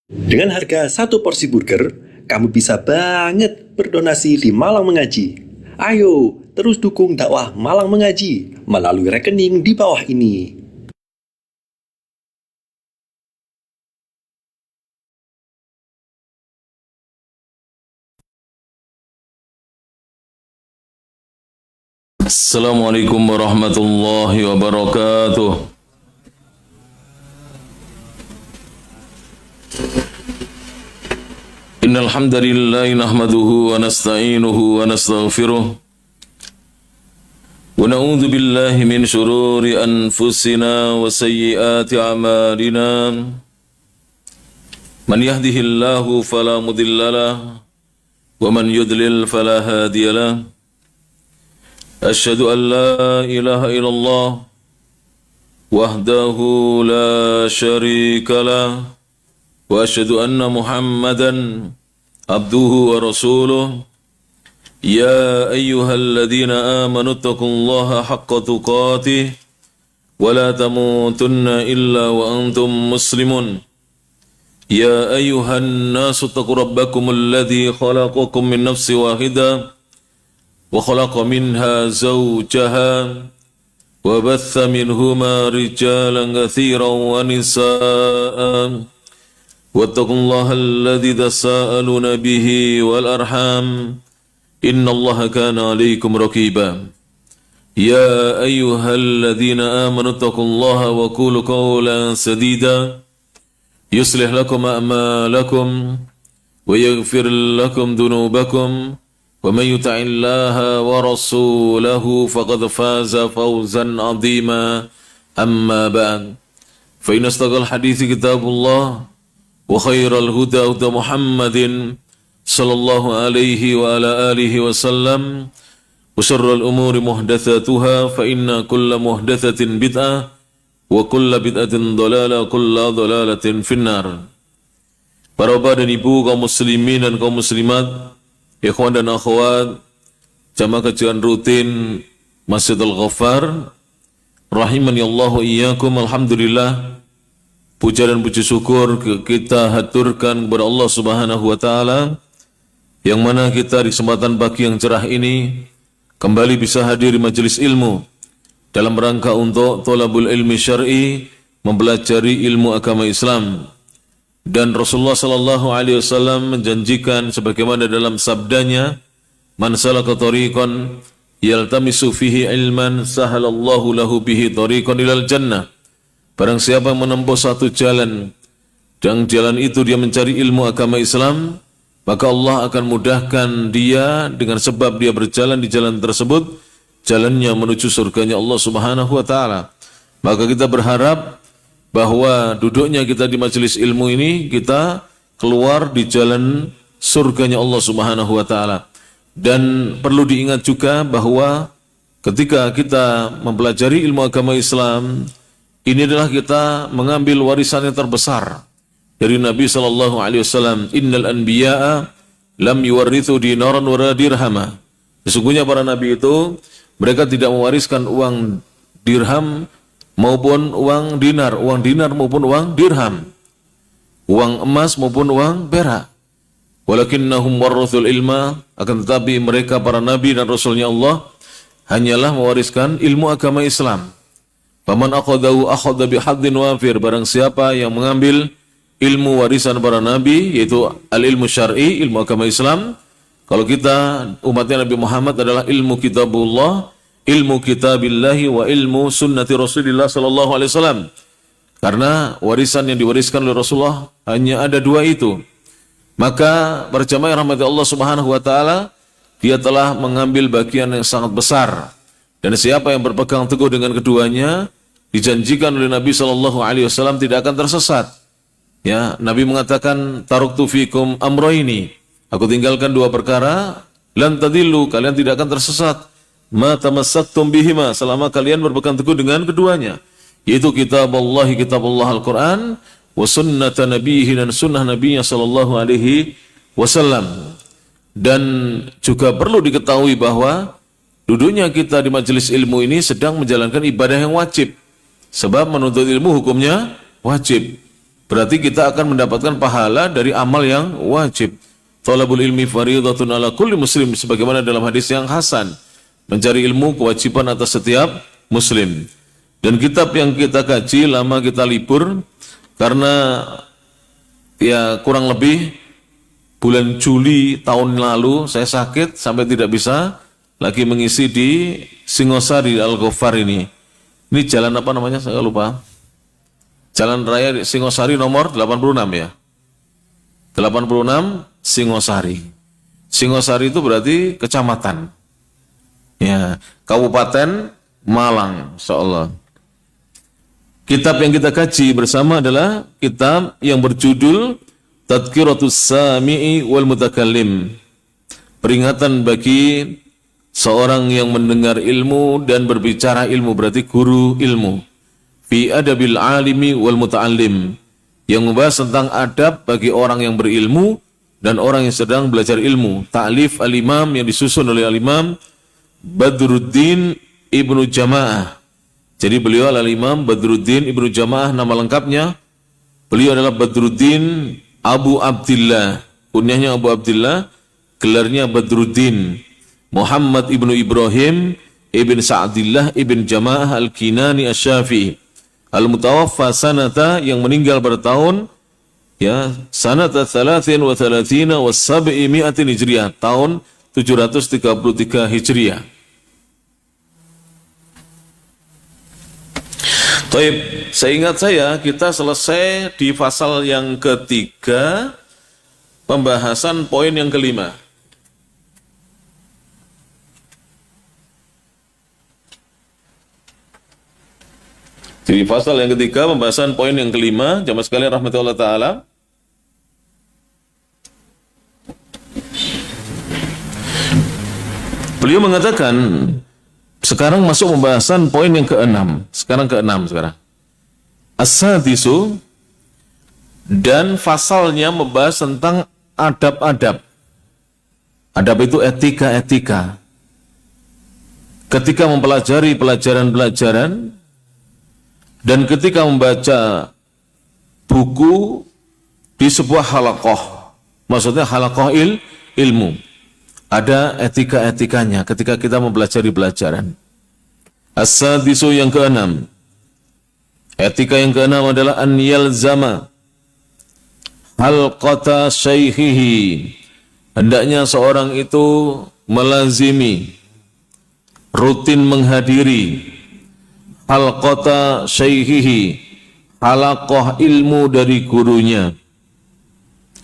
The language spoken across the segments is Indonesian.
Dengan harga satu porsi burger, kamu bisa banget berdonasi di Malang Mengaji. Ayo, terus dukung dakwah Malang Mengaji melalui rekening di bawah ini. Assalamualaikum warahmatullahi wabarakatuh. Innal hamdalillah nahmaduhu wa nasta'inuhu wa nastaghfiruh wa na'udzu billahi min shururi anfusina wa sayyiati a'malina. Man yahdihillahu fala mudilla lahu wa man yudlil fala hadiya lahu. Asyhadu an la ilaha illallah wahdahu la syarika lah wa asyhadu anna Muhammadan abduhu wa rasuluh. Ya ayyuhalladzina amanu taqullaha haqqa tuqatih wa la tamutunna illa wa antum muslimun. Ya ayyuhan nasu taqu rabbakumul ladzi khalaqakum min nafsin wahidah وخلق منها زوجها وبث منهما رجالا كثيرا ونساء واتقوا الله الذي تساءلون به والأرحام إن الله كان عليكم رقيبا يا أيها الذين آمنوا اتقوا الله وقولوا قولا سديدا يصلح لكم أعمالكم ويغفر لكم ذنوبكم ومن يطع الله ورسوله فقد فاز فوزا عظيما أما بعد فإن أصدق الحديث كتاب الله وخير الهدى هدى محمد صلى الله عليه وعلى آله وسلم وشر الأمور محدثاتها فإن كل محدثة بدعة وكل بدعة ضلالة وكل ضلالة في النار. Para bapak dan ibu, kaum muslimin dan kaum muslimat, ikhwan dan akhwat, jamaah kajian rutin Masjid Al-Ghaffar, rahimani Allah wa iyyakum. Alhamdulillah, puja dan puji syukur kita haturkan kepada Allah Subhanahu wa taala, yang mana kita di kesempatan pagi yang cerah ini kembali bisa hadir di majelis ilmu dalam rangka untuk thalabul ilmi syar'i, mempelajari ilmu agama Islam. Dan Rasulullah sallallahu alaihi wasallam menjanjikan sebagaimana dalam sabdanya, "Man salaka tariqan yaltamisu fihi ilman sahalallahu lahu bihi tariqan ilal jannah." Barang siapa menempuh satu jalan dan jalan itu dia mencari ilmu agama Islam, maka Allah akan mudahkan dia dengan sebab dia berjalan di jalan tersebut, jalannya menuju surganya Allah Subhanahu wa taala. Maka kita berharap bahwa duduknya kita di majelis ilmu ini, kita keluar di jalan surganya Allah Subhanahu wa taala. Dan perlu diingat juga bahwa ketika kita mempelajari ilmu agama Islam, ini adalah kita mengambil warisan yang terbesar dari Nabi sallallahu alaihi wasallam. Innal anbiya'a lam yuwarrithu dinaran wa dirhama. Sesungguhnya para nabi itu mereka tidak mewariskan uang dirham maupun uang dinar maupun uang dirham, uang emas maupun uang perak. Walakinnahum warrathul ilma, akan tetapi mereka para nabi dan rasulnya Allah hanyalah mewariskan ilmu agama Islam. Faman akhadahu akhadha bihadzin wafir, barang siapa yang mengambil ilmu warisan para nabi, yaitu al-ilmu syar'i, ilmu agama Islam. Kalau kita umatnya Nabi Muhammad adalah ilmu kitabullah, ilmu kitabillahi wa ilmu sunnati Rasulillah sallallahu alaihi wasallam. Karena warisan yang diwariskan oleh Rasulullah hanya ada dua itu. Maka berjamaah rahmat Allah Subhanahu wa taala, dia telah mengambil bagian yang sangat besar. Dan siapa yang berpegang teguh dengan keduanya, dijanjikan oleh Nabi sallallahu alaihi wasallam tidak akan tersesat. Ya, Nabi mengatakan, "Taraktu fikum amrayni." Aku tinggalkan dua perkara, lan tadillu, kalian tidak akan tersesat. Ma tamassaktum bihima, selama kalian berpegang teguh dengan keduanya, yaitu kitab Allah Al-Quran, wa sunnata nabihi, dan sunnah nabinya sallallahu alaihi wasallam. Dan juga perlu diketahui bahwa duduknya kita di majelis ilmu ini sedang menjalankan ibadah yang wajib, sebab menuntut ilmu hukumnya wajib. berarti kita akan mendapatkan pahala dari amal yang wajib. Thalabul ilmi fardhatun ala kulli muslim, sebagaimana dalam hadis yang hasan, mencari ilmu kewajiban atas setiap muslim. Dan kitab yang kita kaji lama kita libur karena ya kurang lebih bulan Juli tahun lalu saya sakit sampai tidak bisa lagi mengisi di Singosari Al-Ghafar ini. Ini jalan apa namanya? Saya lupa. Jalan Raya Singosari nomor 86 ya. 86 Singosari. Singosari itu berarti kecamatan. Ya, Kabupaten Malang, insyaallah. Kitab yang kita kaji bersama adalah kitab yang berjudul Tadhkiratus Sami'i wal Mutakallim. Peringatan bagi seorang yang mendengar ilmu dan berbicara ilmu, berarti guru ilmu. Fi adabil alimi wal muta'allim, yang membahas tentang adab bagi orang yang berilmu dan orang yang sedang belajar ilmu. Ta'lif al-imam yang disusun oleh al-imam Badruddin Ibnu Jamaah. Jadi beliau al-imam Badruddin Ibnu Jamaah, nama lengkapnya beliau adalah Badruddin Abu Abdillah, kunyahnya Abu Abdillah, gelarnya Badruddin Muhammad Ibnu Ibrahim Ibn Sa'adillah Ibn Jamaah Al-Kinani Asy-Syafi'i Al-Mutawaffa sanata, yang meninggal pada tahun ya sanata 33 wa 700 Hijriah, tahun 733 Hijriah. Taib, seingat saya kita selesai di pasal yang ketiga, pembahasan poin yang kelima. Di pasal yang ketiga, pembahasan poin yang kelima, jamaah sekalian rahmatullah ta'ala. Beliau mengatakan, sekarang masuk pembahasan poin yang keenam. Sekarang keenam sekarang. As-sadisu, dan pasalnya membahas tentang adab-adab. Adab itu etika-etika. Ketika mempelajari pelajaran-pelajaran, dan ketika membaca buku di sebuah halaqah, maksudnya halaqah ilmu, ada etika-etikanya ketika kita mempelajari pelajaran. As-sadisu, yang keenam, etika yang keenam adalah an yalzama halqata syaikhihi, hendaknya seorang itu melazimi, rutin menghadiri halqata syaikhihi, halaqah ilmu dari gurunya.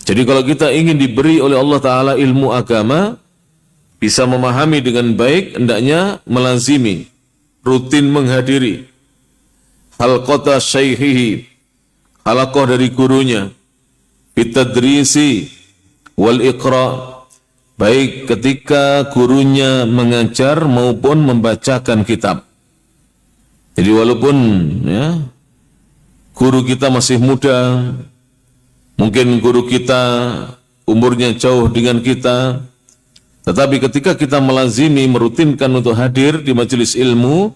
Jadi kalau kita ingin diberi oleh Allah Ta'ala ilmu agama, bisa memahami dengan baik, hendaknya melazimi, rutin menghadiri halqata syaikhihi, halaqah dari gurunya, bitadrisi wal iqra, baik ketika gurunya mengajar maupun membacakan kitab. Jadi walaupun ya guru kita masih muda, mungkin guru kita umurnya jauh dengan kita, tetapi ketika kita melazimi, merutinkan untuk hadir di majelis ilmu,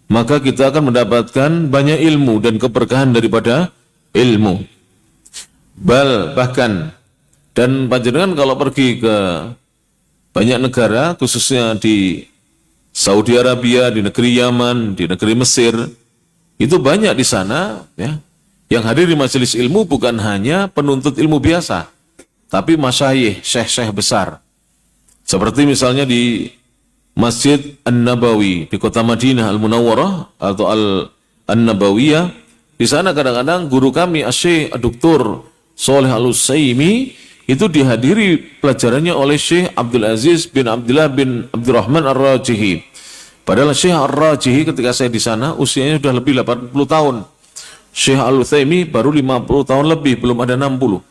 maka kita akan mendapatkan banyak ilmu dan keberkahan daripada ilmu. Bahkan, dan panjenengan kalau pergi ke banyak negara, khususnya di Saudi Arabia, di negeri Yaman, di negeri Mesir, itu banyak di sana ya, yang hadir di majelis ilmu bukan hanya penuntut ilmu biasa, tapi masyayikh, syekh-syekh besar. Seperti misalnya di Masjid An-Nabawi di kota Madinah Al-Munawwarah atau An-Nabawiyah, di sana kadang-kadang guru kami Syekh Dr. Shalih Al-Utsaimin itu dihadiri pelajarannya oleh Syekh Abdul Aziz bin Abdullah bin Abdurrahman Ar-Rajihi. Padahal Syekh Ar-Rajihi ketika saya di sana usianya sudah lebih 80 tahun. Syekh Al-Utsaimin baru 50 tahun lebih, belum ada 60.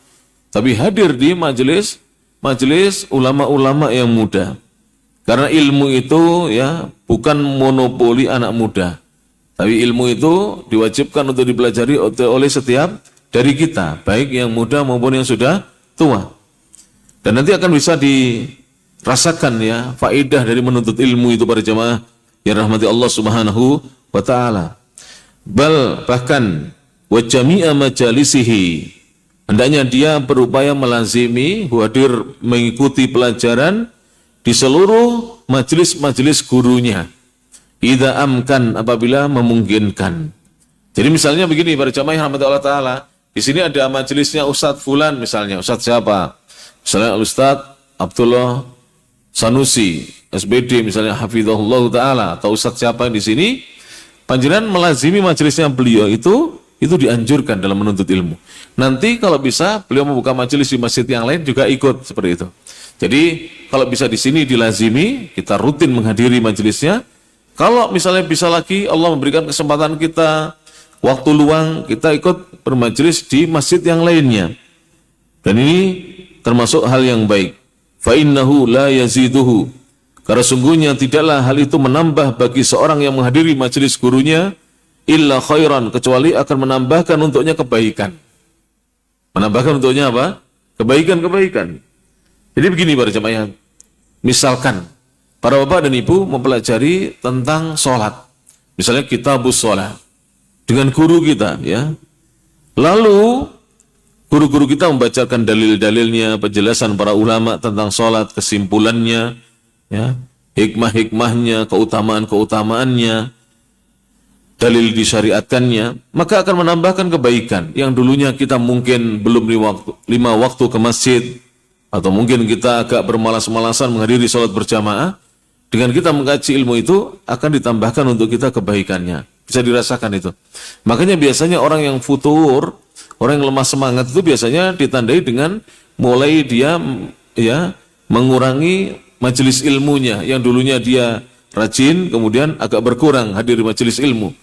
Tapi hadir di majelis ulama-ulama yang muda. Karena ilmu itu ya bukan monopoli anak muda. Tapi ilmu itu diwajibkan untuk dipelajari oleh setiap dari kita, baik yang muda maupun yang sudah tua. Dan nanti akan bisa dirasakan ya faedah dari menuntut ilmu itu para jemaah yang rahmati Allah Subhanahu wa taala. Bahkan wa jami'a majalisihi. Hendaknya dia berupaya melazimi, hadir mengikuti pelajaran di seluruh majelis-majelis gurunya. Idza amkan, apabila memungkinkan. Jadi misalnya begini, para jamaah yang rahmati Allah Ta'ala, di sini ada majelisnya Ustadz Fulan misalnya. Ustadz siapa? Misalnya Ustadz Abdullah Sanusi, SBD misalnya, hafizahullah Ta'ala, atau Ustadz siapa yang di sini, panjenengan melazimi majelisnya beliau itu dianjurkan dalam menuntut ilmu. Nanti kalau bisa, beliau membuka majelis di masjid yang lain juga ikut seperti itu. Jadi kalau bisa di sini dilazimi, kita rutin menghadiri majelisnya. Kalau misalnya bisa lagi, Allah memberikan kesempatan kita, waktu luang, kita ikut bermajelis di masjid yang lainnya. Dan ini termasuk hal yang baik. Fa innahu la yaziduhu. Karena sungguhnya tidaklah hal itu menambah bagi seorang yang menghadiri majelis gurunya illa khairan, kecuali akan menambahkan untuknya kebaikan. Menambahkan untuknya apa? Kebaikan-kebaikan. Jadi begini para jemaah, misalkan para bapak dan ibu mempelajari tentang sholat, misalnya kitabus sholat dengan guru kita, ya. Lalu guru-guru kita membacakan dalil-dalilnya, penjelasan para ulama tentang sholat, kesimpulannya, ya, hikmah-hikmahnya, keutamaan-keutamaannya, dalil disyariatkannya, maka akan menambahkan kebaikan. Yang dulunya kita mungkin belum 5 waktu ke masjid, atau mungkin kita agak bermalas-malasan menghadiri sholat berjamaah, dengan kita mengkaji ilmu itu akan ditambahkan untuk kita kebaikannya. Bisa dirasakan itu. Makanya biasanya orang yang futur, orang yang lemah semangat itu biasanya ditandai dengan mulai dia ya mengurangi majelis ilmunya. Yang dulunya dia rajin, kemudian agak berkurang hadir di majelis ilmu.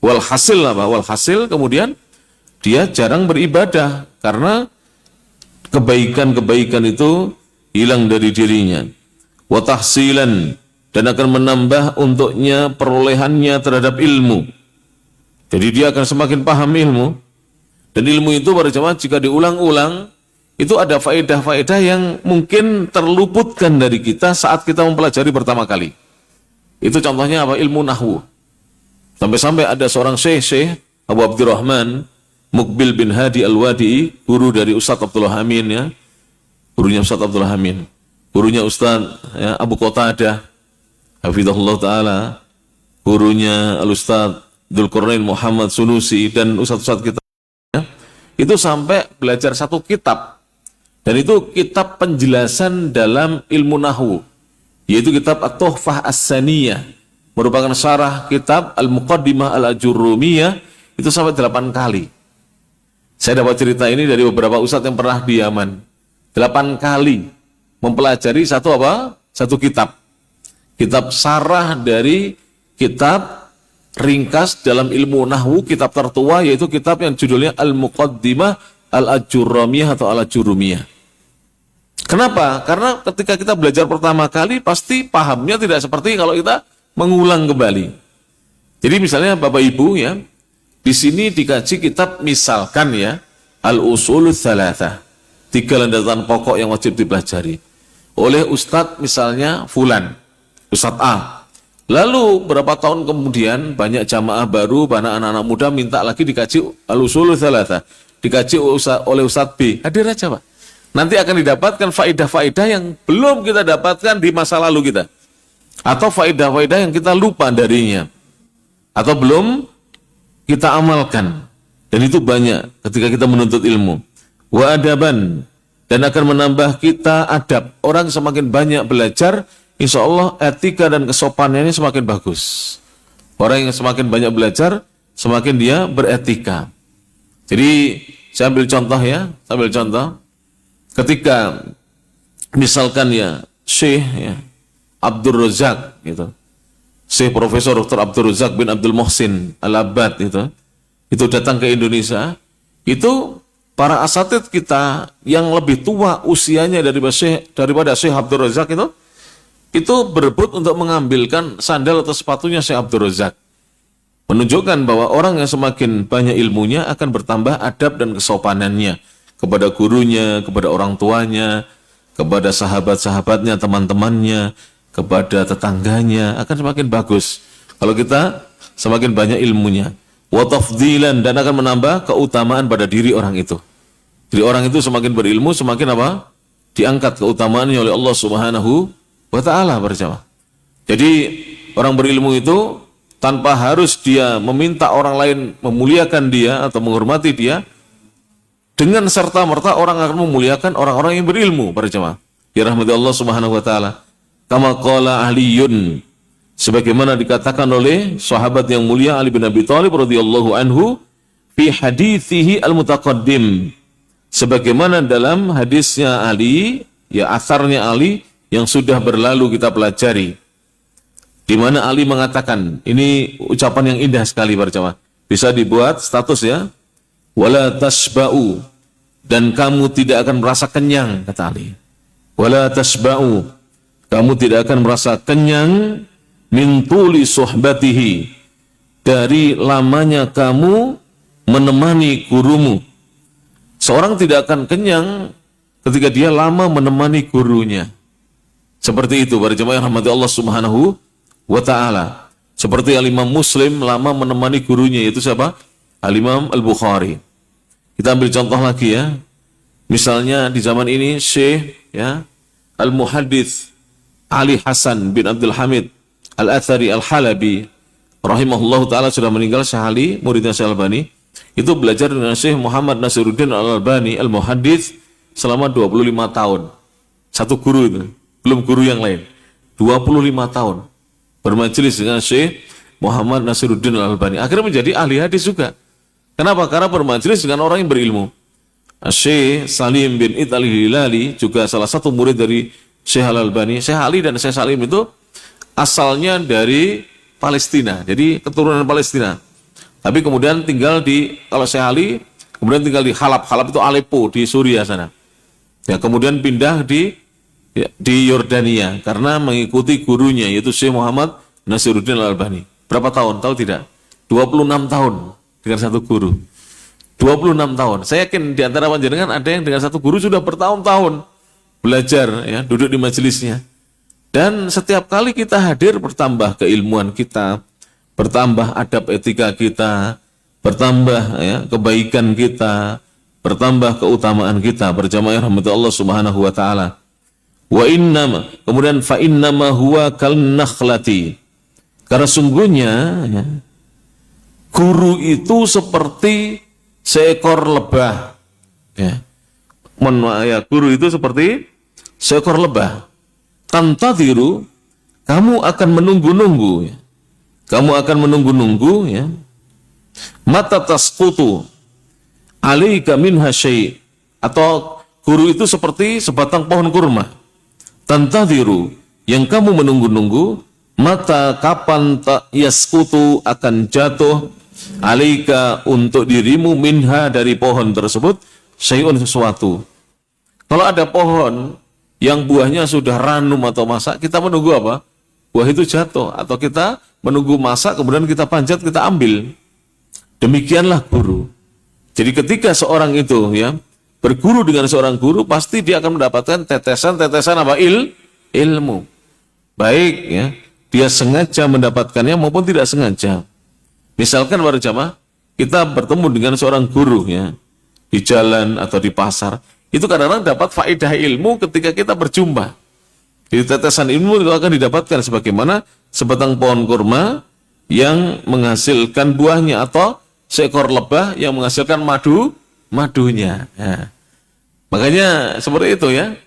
Walhasil apa? Walhasil kemudian dia jarang beribadah karena kebaikan-kebaikan itu hilang dari dirinya. Wa tahsilan, dan akan menambah untuknya perolehannya terhadap ilmu. Jadi dia akan semakin paham ilmu. Dan ilmu itu para jemaah jika diulang-ulang, itu ada faedah-faedah yang mungkin terluputkan dari kita saat kita mempelajari pertama kali. Itu contohnya apa? Ilmu nahwu. Sampai-sampai ada seorang syekh Abu Abdurrahman Muqbil bin Hadi Al-Wadi'i, guru dari Ustadz Abdullah Amin, ya. Gurunya Ustadz Abdullah Amin. Gurunya Ustadz ya, Abu Qatadah hafizahullah ta'ala, gurunya Al-Ustadz Dzulqarnain Muhammad Sunusi, dan ustadz-ustadz kita, ya, itu sampai belajar satu kitab, dan itu kitab penjelasan dalam ilmu nahwu, yaitu kitab At-Tuhfah As-Saniyah, merupakan syarah kitab Al-Muqaddimah Al-Ajurrumiyah, itu sampai 8 kali. Saya dapat cerita ini dari beberapa ustadz yang pernah di Yaman. 8 kali mempelajari satu kitab. Kitab sarah dari kitab ringkas dalam ilmu nahwu, kitab tertua, yaitu kitab yang judulnya Al-Muqaddimah Al-Ajurrumiyah atau Al-Ajurrumiyah. Kenapa? Karena ketika kita belajar pertama kali, pasti pahamnya tidak seperti kalau kita mengulang kembali. Jadi misalnya Bapak Ibu, ya, di sini dikaji kitab misalkan, ya, Al-Usulul Tsalatsah, 3 landasan pokok yang wajib dipelajari oleh Ustadz misalnya Fulan, Ustadz A. Lalu berapa tahun kemudian banyak jamaah baru, banyak anak-anak muda minta lagi dikaji Al-Usulul Tsalatsah, dikaji oleh Ustadz B. Hadir aja Pak. Nanti akan didapatkan faedah-faedah yang belum kita dapatkan di masa lalu kita, atau faedah-faedah yang kita lupa darinya, atau belum kita amalkan. Dan itu banyak ketika kita menuntut ilmu. Wa adaban, dan akan menambah kita adab. Orang semakin banyak belajar, insya Allah etika dan kesopanannya semakin bagus. Orang yang semakin banyak belajar, semakin dia beretika. Jadi saya ambil contoh, ya, sambil contoh. Ketika misalkan, ya, Syekh, ya, Abdul Razak, gitu, Syekh Profesor Dr. Abdul Razak bin Abdul Muhsin Al-Abbad itu datang ke Indonesia, itu para asatidz kita yang lebih tua usianya daripada Syekh Abdul Razak itu berebut untuk mengambilkan sandal atau sepatunya Syekh Abdul Razak. Menunjukkan bahwa orang yang semakin banyak ilmunya akan bertambah adab dan kesopanannya kepada gurunya, kepada orang tuanya, kepada sahabat-sahabatnya, teman-temannya, kepada tetangganya, akan semakin bagus kalau kita semakin banyak ilmunya. wa tafdilan, dan akan menambah keutamaan pada diri orang itu. Jadi orang itu semakin berilmu, semakin apa? Diangkat keutamaannya oleh Allah Subhanahu wa taala berjamaah. Jadi orang berilmu itu tanpa harus dia meminta orang lain memuliakan dia atau menghormati dia, dengan serta-merta orang akan memuliakan orang-orang yang berilmu berjamaah. Ya rahmati Allah Subhanahu wa taala. Kama qala Aliyun, sebagaimana dikatakan oleh sahabat yang mulia Ali bin Abi Thalib radhiyallahu anhu fi hadithihi al-mutaqaddim, sebagaimana dalam hadisnya Ali, ya asarnya Ali yang sudah berlalu kita pelajari, di mana Ali mengatakan, ini ucapan yang indah sekali berjamaah, bisa dibuat status ya, wala tasba'u, dan kamu tidak akan merasa kenyang, kata Ali. Wala tasba'u, kamu tidak akan merasa kenyang min tuli suhbatihi, dari lamanya kamu menemani gurumu. Seorang tidak akan kenyang ketika dia lama menemani gurunya. Seperti itu para jemaah rahmati Allah Subhanahu wa taala. Seperti Al-Imam Muslim lama menemani gurunya, yaitu siapa? Al-Imam Al-Bukhari. Kita ambil contoh lagi ya. Misalnya di zaman ini Syekh ya Al-Muhaddits Ali Hasan bin Abdul Hamid Al-Athari Al-Halabi rahimahullahu ta'ala sudah meninggal. Syekh Ali, muridnya Syekh Albani, itu belajar dengan Syekh Muhammad Nasiruddin Al-Albani Al-Muhaddits selama 25 tahun. Satu guru itu, belum guru yang lain. 25 tahun bermajelis dengan Syekh Muhammad Nasiruddin Al-Albani. Akhirnya menjadi ahli hadis juga. Kenapa? Karena bermajelis dengan orang yang berilmu. Syekh Salim bin Id Al-Hilali juga salah satu murid dari Syekh Al-Albani. Syekh Ali dan Syekh Salim itu asalnya dari Palestina, jadi keturunan Palestina. Tapi kemudian tinggal di, kalau Syekh Ali, kemudian tinggal di Halab. Halab itu Aleppo di Suriah sana. Ya, kemudian pindah di Yordania karena mengikuti gurunya, yaitu Syekh Muhammad Nasiruddin Al-Albani. Berapa tahun? Tahu tidak? 26 tahun dengan satu guru. 26 tahun. Saya yakin di antara panjenengan ada yang dengan satu guru sudah bertahun-tahun belajar, ya, duduk di majelisnya. Dan setiap kali kita hadir bertambah keilmuan kita, bertambah adab etika kita, bertambah ya, kebaikan kita, bertambah keutamaan kita. Berjamaah rahmat Allah Subhanahu wa taala. Wa innama, kemudian fa innama huwa kal nakhlati. Karena sungguhnya ya, guru itu seperti seekor lebah. Ya. Guru itu seperti seekor lebah. Tantadhiru, kamu akan menunggu-nunggu ya. Kamu akan menunggu-nunggu ya. Mata tasqutu alaika minha syai', atau guru itu seperti sebatang pohon kurma. Tantadhiru, yang kamu menunggu-nunggu, mata kapan yasqutu akan jatuh alaika untuk dirimu minha dari pohon tersebut syai'un sesuatu. Kalau ada pohon yang buahnya sudah ranum atau masak, kita menunggu apa? Buah itu jatuh, atau kita menunggu masak kemudian kita panjat, kita ambil. Demikianlah guru. Jadi ketika seorang itu ya berguru dengan seorang guru, pasti dia akan mendapatkan tetesan-tetesan apa? Ilmu. Baik ya, dia sengaja mendapatkannya maupun tidak sengaja. Misalkan para jamaah, kita bertemu dengan seorang guru ya di jalan atau di pasar, itu kadang-kadang dapat faedah ilmu ketika kita berjumpa. Jadi tetesan ilmu itu akan didapatkan sebagaimana sebatang pohon kurma yang menghasilkan buahnya, atau seekor lebah yang menghasilkan madunya. Ya. Makanya seperti itu ya.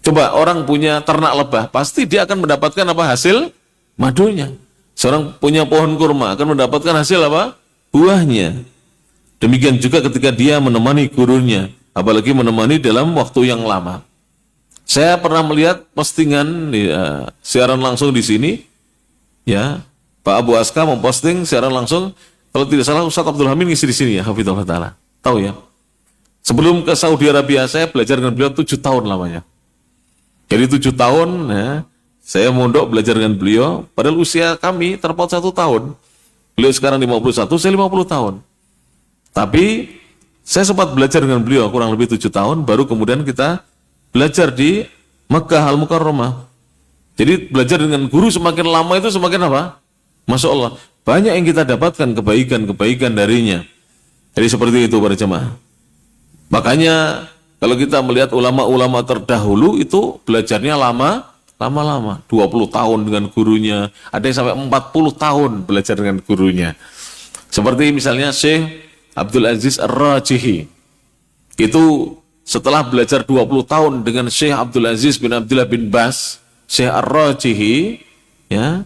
Coba orang punya ternak lebah, pasti dia akan mendapatkan apa? Hasil madunya. Seorang punya pohon kurma akan mendapatkan hasil apa? Buahnya. Demikian juga ketika dia menemani gurunya, apalagi menemani dalam waktu yang lama. Saya pernah melihat postingan siaran langsung di sini, ya, Pak Abu Aska memposting siaran langsung. Kalau tidak salah Ustaz Abdul Hamid ngisi di sini ya, hafizallahu taala. Tahu ya? Sebelum ke Saudi Arabia saya belajar dengan beliau 7 tahun lamanya. Jadi 7 tahun ya, saya mondok belajar dengan beliau, padahal usia kami terpaut 1 tahun. Beliau sekarang 51, saya 50 tahun. Tapi saya sempat belajar dengan beliau kurang lebih 7 tahun, baru kemudian kita belajar di Makkah Al-Mukarramah. Jadi belajar dengan guru semakin lama itu semakin apa? Masya Allah. banyak yang kita dapatkan kebaikan-kebaikan darinya. Jadi seperti itu para jemaah. Makanya kalau kita melihat ulama-ulama terdahulu itu belajarnya lama-lama, 20 tahun dengan gurunya, ada yang sampai 40 tahun belajar dengan gurunya. Seperti misalnya Syekh Abdul Aziz Ar-Rajihi. Itu setelah belajar 20 tahun dengan Syekh Abdul Aziz bin Abdullah bin Bas, Syekh Ar-Rajihi, ya,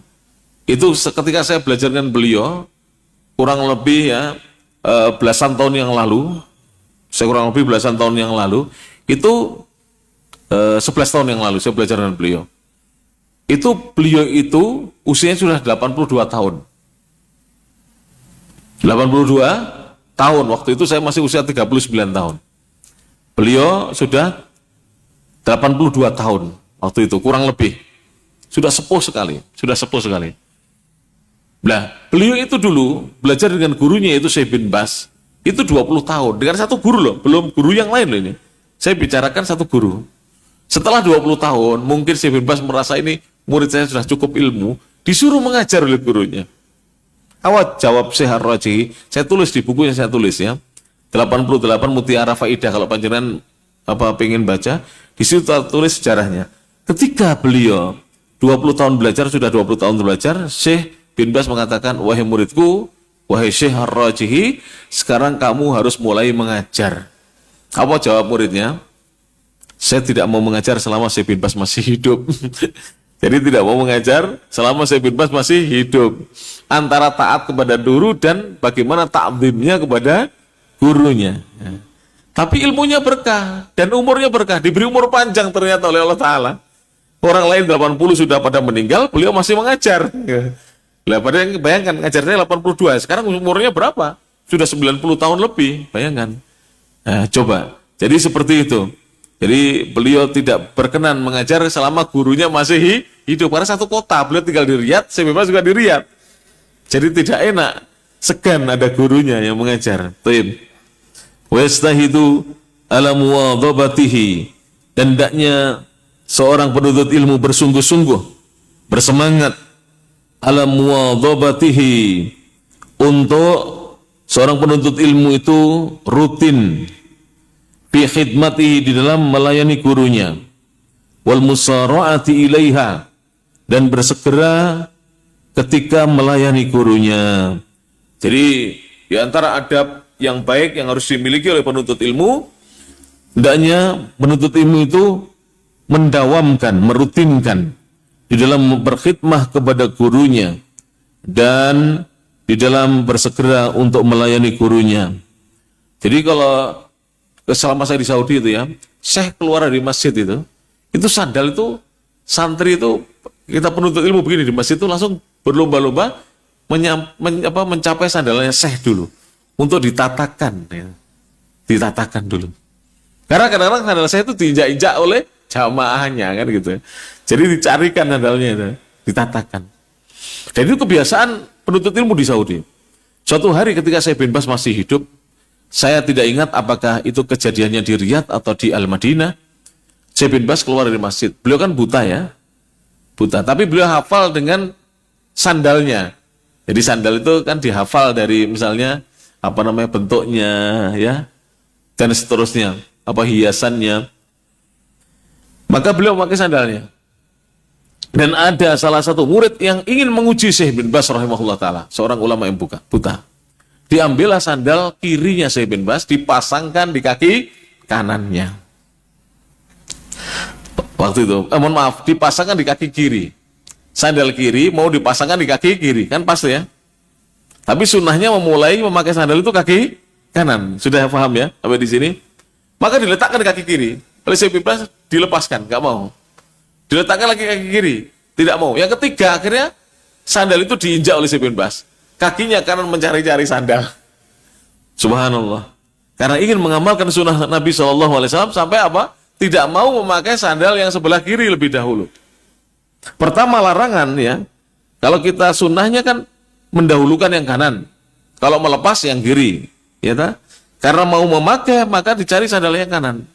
itu ketika saya belajar dengan beliau, kurang lebih ya, belasan tahun yang lalu, itu 11 tahun yang lalu saya belajar dengan beliau. Beliau itu usianya sudah 82 tahun. 82 tahun, waktu itu saya masih usia 39 tahun. Beliau sudah 82 tahun waktu itu, kurang lebih. Sudah sepuh sekali. Nah, beliau itu dulu belajar dengan gurunya itu Syekh bin Bas, itu 20 tahun. Dengan satu guru loh, belum guru yang lain loh ini. Saya bicarakan satu guru. Setelah 20 tahun, mungkin Syekh bin Bas merasa ini murid saya sudah cukup ilmu, disuruh mengajar oleh gurunya. Awal jawab Syekh Ar-Rajihi, saya tulis di buku yang saya tulis ya. 88 Mutiara Faidah, kalau panjenengan pengen baca, di situ tulis sejarahnya. Ketika beliau 20 tahun belajar, sudah 20 tahun belajar, Syekh bin Bas mengatakan, wahai muridku, wahai Syekh Ar-Rajihi, sekarang kamu harus mulai mengajar. Apa jawab muridnya? Saya tidak mau mengajar selama Syekh bin Bas masih hidup. Jadi tidak mau mengajar selama Syekh bin Bas masih hidup. Antara taat kepada guru dan bagaimana ta'zimnya kepada gurunya. Ya. Tapi ilmunya berkah dan umurnya berkah, diberi umur panjang ternyata oleh Allah Ta'ala. Orang lain 80 sudah pada meninggal, beliau masih mengajar. Ya. Bayangkan ngajarnya 82, sekarang umurnya berapa? Sudah 90 tahun lebih, bayangkan. Nah, coba, jadi seperti itu. Jadi beliau tidak berkenan mengajar selama gurunya masih hidup. Karena satu kota, beliau tinggal di Riyadh, saya bebas juga di Riyadh. Jadi tidak enak, segan ada gurunya yang mengajar. Taib. Wastahidu ala muwadhabatihi, dan hendaknya seorang penuntut ilmu bersungguh-sungguh, bersemangat ala muwadhabatihi, untuk seorang penuntut ilmu itu rutin fi khidmatihi, di dalam melayani gurunya, wal musara'ati ilaiha, dan bersegera ketika melayani gurunya. Jadi di antara adab yang baik yang harus dimiliki oleh penuntut ilmu, hendaknya penuntut ilmu itu mendawamkan, merutinkan di dalam berkhidmah kepada gurunya dan di dalam bersegera untuk melayani gurunya. Jadi kalau selama saya di Saudi itu ya, Syekh keluar dari masjid itu sandal itu, santri itu, kita penuntut ilmu begini di masjid itu langsung berlomba-lomba mencapai sandalnya Syekh dulu untuk ditatakan, ya. Ditatakan dulu. Karena kadang-kadang sandal Syekh itu diinjak-injak oleh jamaahnya kan gitu. Jadi dicarikan sandalnya itu, ditatakan. Dan itu kebiasaan penuntut ilmu di Saudi. Suatu hari ketika Syekh bin Bas masih hidup, saya tidak ingat apakah itu kejadiannya di Riyadh atau di Al-Madinah. Syekh bin Bas keluar dari masjid. Beliau kan buta ya. Buta. Tapi beliau hafal dengan sandalnya. Jadi sandal itu kan dihafal dari misalnya bentuknya ya. Dan seterusnya. Hiasannya. Maka beliau memakai sandalnya. Dan ada salah satu murid yang ingin menguji Syekh bin Bas rahimahullah ta'ala. Seorang ulama yang buta. Diambillah sandal kirinya Syekh bin Bas, dipasangkan di kaki kanannya. Waktu itu, dipasangkan di kaki kiri. Sandal kiri mau dipasangkan di kaki kiri, kan pasti ya. Tapi sunnahnya memulai memakai sandal itu kaki kanan. Sudah paham ya sampai di sini? Maka diletakkan di kaki kiri. Oleh Syekh bin Bas dilepaskan, nggak mau. Diletakkan lagi kaki kiri, tidak mau. Yang ketiga akhirnya sandal itu diinjak oleh Syekh bin Bas. Kakinya kanan mencari-cari sandal. Subhanallah. Karena ingin mengamalkan sunnah Nabi SAW sampai tidak mau memakai sandal yang sebelah kiri lebih dahulu. Pertama larangan ya. Kalau kita sunnahnya kan mendahulukan yang kanan. Kalau melepas yang kiri, ya ta? Karena mau memakai maka dicari sandal yang kanan.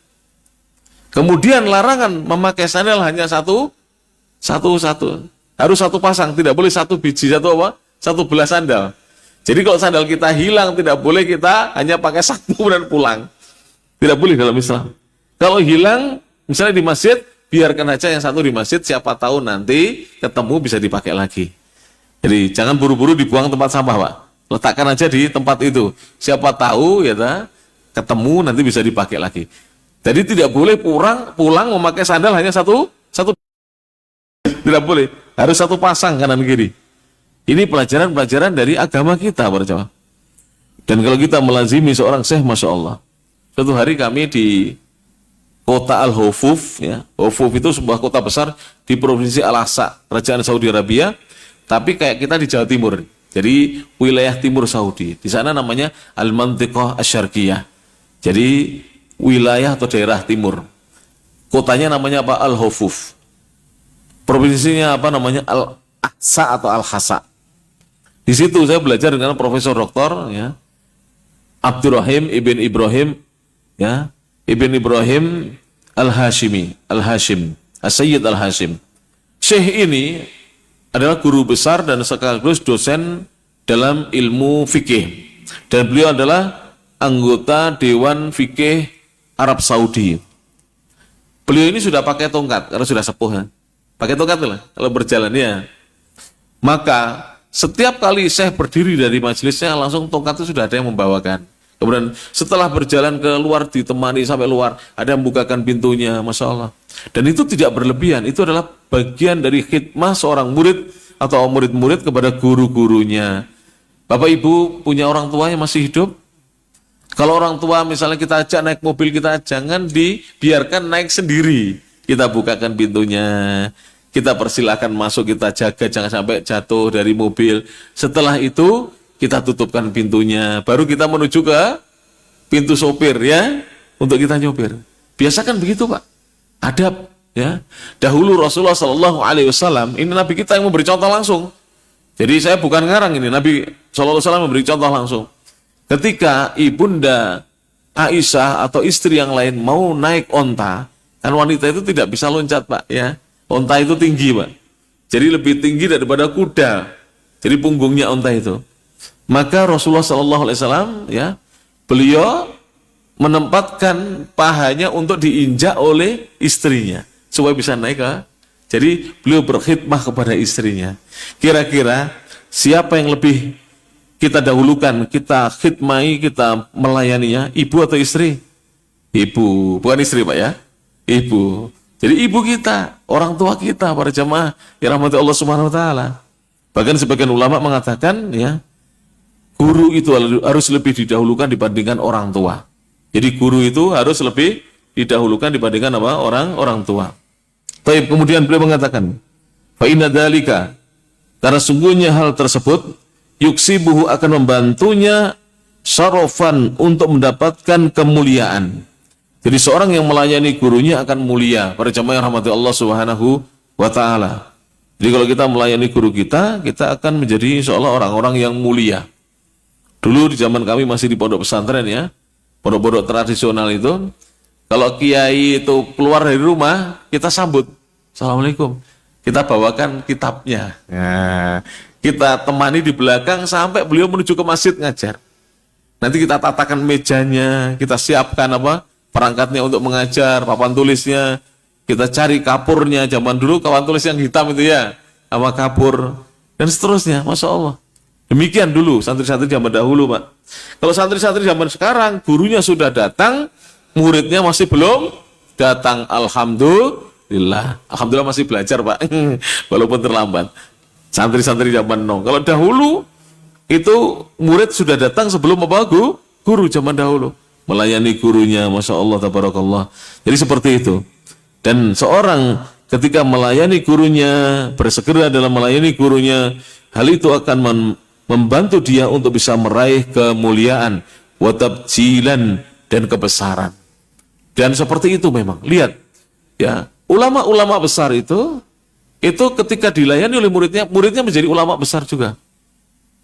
Kemudian larangan memakai sandal hanya satu. Harus satu pasang, tidak boleh satu biji, satu belah sandal. Jadi kalau sandal kita hilang, tidak boleh kita hanya pakai satu dan pulang. Tidak boleh dalam Islam. Kalau hilang, misalnya di masjid, biarkan aja yang satu di masjid, siapa tahu nanti ketemu bisa dipakai lagi. Jadi jangan buru-buru dibuang tempat sampah, Pak. Letakkan aja di tempat itu. Siapa tahu ya ketemu nanti bisa dipakai lagi. Jadi tidak boleh pulang memakai sandal hanya satu. Tidak boleh. Harus satu pasang kanan kiri. Ini pelajaran-pelajaran dari agama kita, para jamaah. Dan kalau kita melazimi seorang syekh, Masya Allah. Suatu hari kami di kota Al-Hufuf, ya. Hufuf itu sebuah kota besar di provinsi Al-Aqsa, Kerajaan Saudi Arabia. Tapi kayak kita di Jawa Timur. Jadi wilayah timur Saudi. Di sana namanya Al-Mantiqah Asy-Syarqiyah. Jadi wilayah atau daerah timur. Kotanya namanya apa? Al-Hufuf. Provinsinya apa namanya? Al-Aqsa atau Al-Hasa. Di situ saya belajar dengan Profesor Doktor ya, Abdurrahim Ibn Ibrahim ya, Ibn Ibrahim Al-Hashimi, Al-Hashim, As-Sayyid Al-Hashim. Syekh ini adalah guru besar dan sekaligus dosen dalam ilmu fikih. Dan beliau adalah anggota Dewan Fikih Arab Saudi. Beliau ini sudah pakai tongkat, karena sudah sepuh ya. Pakai tongkat lah, kalau berjalan ya. Maka setiap kali Syekh berdiri dari majelisnya, langsung tongkat itu sudah ada yang membawakan. Kemudian setelah berjalan ke luar, ditemani sampai luar, ada yang membukakan pintunya, Masya Allah. Dan itu tidak berlebihan, itu adalah bagian dari khidmah seorang murid atau murid-murid kepada guru-gurunya. Bapak Ibu punya orang tua yang masih hidup? Kalau orang tua misalnya kita ajak naik mobil kita, jangan dibiarkan naik sendiri. Kita bukakan pintunya, kita persilakan masuk, kita jaga jangan sampai jatuh dari mobil. Setelah itu kita tutupkan pintunya, baru kita menuju ke pintu sopir ya, untuk kita nyopir. Biasakan begitu Pak, adab ya. Dahulu Rasulullah SAW, ini Nabi kita yang memberi contoh langsung. Jadi saya bukan ngarang ini, Nabi SAW memberi contoh langsung. Ketika ibunda Aisyah atau istri yang lain mau naik onta, kan wanita itu tidak bisa loncat Pak ya, onta itu tinggi Pak, jadi lebih tinggi daripada kuda, jadi punggungnya onta itu. Maka Rasulullah SAW ya, beliau menempatkan pahanya untuk diinjak oleh istrinya supaya bisa naik ke. Jadi beliau berkhidmah kepada istrinya. Kira-kira siapa yang lebih kita dahulukan, kita khidmai, kita melayaninya, ibu atau istri? Ibu, bukan istri Pak ya, ibu. Jadi ibu kita, orang tua kita, para jamaah yang rahmati Allah Subhanahu Wa Taala. Bahkan sebagian ulama mengatakan ya, guru itu harus lebih didahulukan dibandingkan orang tua. Jadi guru itu harus lebih didahulukan dibandingkan apa? Orang tua. Taib, kemudian beliau mengatakan, fa inna dzalika, karena sungguhnya hal tersebut yuksibuhu akan membantunya syarafan untuk mendapatkan kemuliaan. Jadi seorang yang melayani gurunya akan mulia. Para jamaah yang rahmati Allah Subhanahu wa taala. Jadi kalau kita melayani guru kita akan menjadi seolah orang-orang yang mulia. Dulu di zaman kami masih di pondok pesantren ya, pondok-pondok tradisional itu, kalau kiai itu keluar dari rumah, kita sambut, Assalamualaikum. Kita bawakan kitabnya. Nah, kita temani di belakang sampai beliau menuju ke masjid ngajar. Nanti kita tatakan mejanya, kita siapkan apa perangkatnya untuk mengajar, papan tulisnya, kita cari kapurnya. Zaman dulu papan tulis yang hitam itu ya, sama kapur dan seterusnya. Masya Allah. Demikian dulu santri-santri zaman dahulu Pak. Kalau santri-santri zaman sekarang, gurunya sudah datang, muridnya masih belum datang. Alhamdulillah masih belajar Pak, walaupun terlambat. Santri-santri zaman now. Kalau dahulu itu murid sudah datang sebelum apa guru zaman dahulu. Melayani gurunya, Masya Allah, tabarakallah. Jadi seperti itu. Dan seorang ketika melayani gurunya, bersegera dalam melayani gurunya, hal itu akan membantu dia untuk bisa meraih kemuliaan, watabjilan, dan kebesaran. Dan seperti itu memang. Lihat, ya, ulama-ulama besar itu ketika dilayani oleh muridnya menjadi ulama besar juga.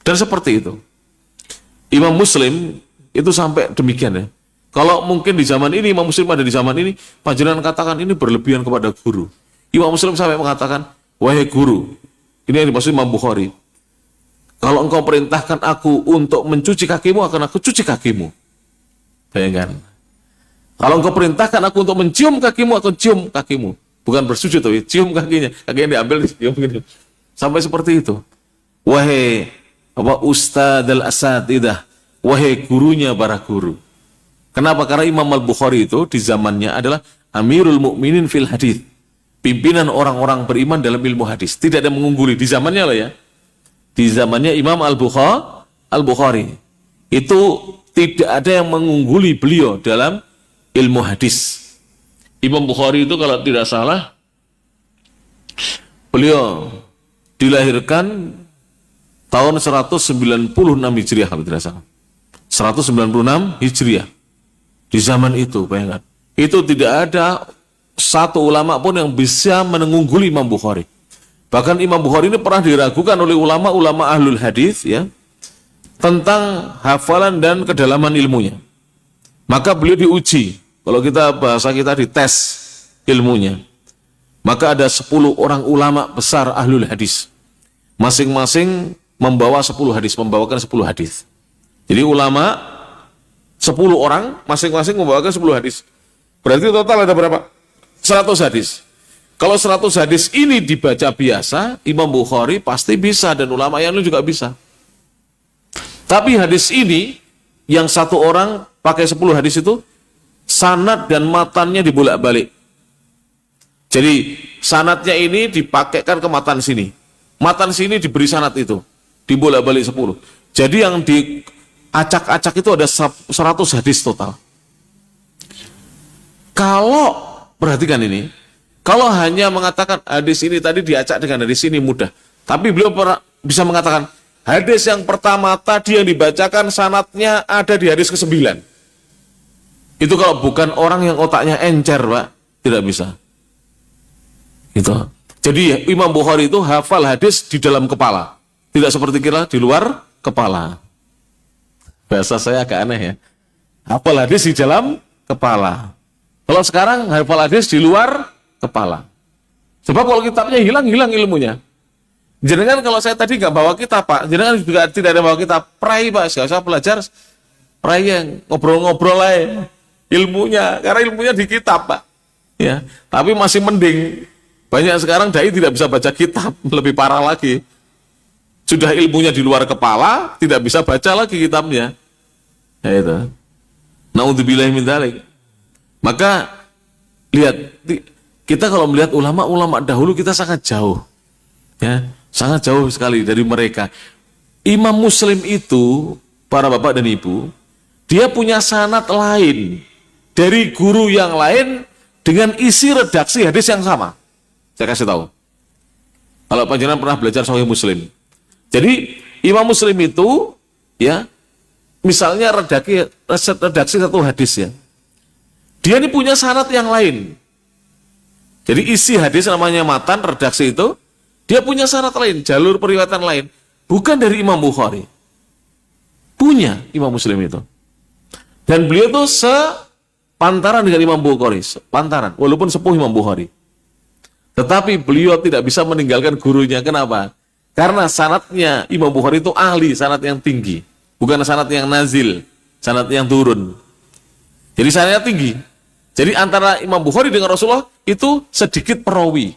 Dan seperti itu. Imam Muslim itu sampai demikian ya. Kalau mungkin di zaman ini, Imam Muslim ada di zaman ini, panjenengan katakan ini berlebihan kepada guru. Imam Muslim sampai mengatakan, wahai guru, ini yang dimaksud Imam Bukhari, Kalau engkau perintahkan aku untuk mencuci kakimu, akan aku cuci kakimu. Bayangkan. Kalau engkau perintahkan aku untuk mencium kakimu, aku cium kakimu. Bukan bersujud, tapi cium kakinya. Kakinya diambil, dicium gitu. Sampai seperti itu. Wahai Ustadzul Asatidah, wahai gurunya para guru. Kenapa? Karena Imam Al-Bukhari itu di zamannya adalah Amirul Mukminin fil hadis. Pimpinan orang-orang beriman dalam ilmu hadis. Tidak ada mengungguli di zamannya lah ya. Di zamannya Imam Al-Bukhari. Itu tidak ada yang mengungguli beliau dalam ilmu hadis. Imam Bukhari itu kalau tidak salah, beliau dilahirkan tahun 196 Hijriah kalau tidak salah. 196 Hijriah. Di zaman itu, bayangkan. Itu tidak ada satu ulama pun yang bisa mengungguli Imam Bukhari. Bahkan Imam Bukhari ini pernah diragukan oleh ulama-ulama ahlul hadis ya, tentang hafalan dan kedalaman ilmunya. Maka beliau diuji. Kalau kita bahasa kita dites ilmunya. Maka ada 10 orang ulama besar ahlul hadis. Masing-masing membawa 10 hadis, membawakan 10 hadis. Jadi ulama 10 orang masing-masing membawakan 10 hadis. Berarti total ada berapa? 100 hadis. Kalau 100 hadis ini dibaca biasa, Imam Bukhari pasti bisa dan ulama yang lain juga bisa. Tapi hadis ini yang satu orang pakai 10 hadis itu sanad dan matannya dibolak-balik. Jadi sanadnya ini dipakaikan ke matan sini. Matan sini diberi sanad itu. Dibolak-balik 10. Jadi yang diacak-acak itu ada 100 hadis total. Kalau, perhatikan ini, kalau hanya mengatakan hadis ini tadi diacak dengan hadis ini mudah. Tapi beliau bisa mengatakan, hadis yang pertama tadi yang dibacakan sanadnya ada di hadis ke-9. Itu kalau bukan orang yang otaknya encer, Pak, tidak bisa. Gitu. Jadi Imam Bukhari itu hafal hadis di dalam kepala. Tidak seperti kita di luar kepala. Bahasa saya agak aneh ya. Hafal hadis di dalam kepala. Kalau sekarang hafal hadis di luar kepala. Sebab kalau kitabnya hilang ilmunya. Jenengan kalau saya tadi nggak bawa kitab, Pak. Jenengan juga tidak ada bawa kitab. Prai, Pak. Nggak usah belajar. Prai yang ngobrol-ngobrol aja. Ilmunya, karena ilmunya di kitab, Pak. Ya, tapi masih mending. Banyak sekarang dai tidak bisa baca kitab, lebih parah lagi. Sudah ilmunya di luar kepala, tidak bisa baca lagi kitabnya. Ya itu. Naudzubillahi min dzalik. Maka lihat, kita kalau melihat ulama-ulama dahulu kita sangat jauh. Ya, sangat jauh sekali dari mereka. Imam Muslim itu, para bapak dan ibu, dia punya sanad lain dari guru yang lain dengan isi redaksi hadis yang sama. Saya kasih tahu. Kalau panjenengan pernah belajar Sahih Muslim. Jadi Imam Muslim itu ya, misalnya redaksi satu hadis ya. Dia ini punya sanad yang lain. Jadi isi hadis namanya matan redaksi itu, dia punya sanad lain, jalur periwayatan lain, bukan dari Imam Bukhari. Punya Imam Muslim itu. Dan beliau itu sepantaran dengan Imam Bukhari, sepantaran, walaupun sepuh Imam Bukhari. Tetapi beliau tidak bisa meninggalkan gurunya. Kenapa? Karena sanadnya Imam Bukhari itu ahli, sanad yang tinggi. Bukan sanad yang nazil, sanad yang turun. Jadi sanadnya tinggi. Jadi antara Imam Bukhari dengan Rasulullah itu sedikit perawi.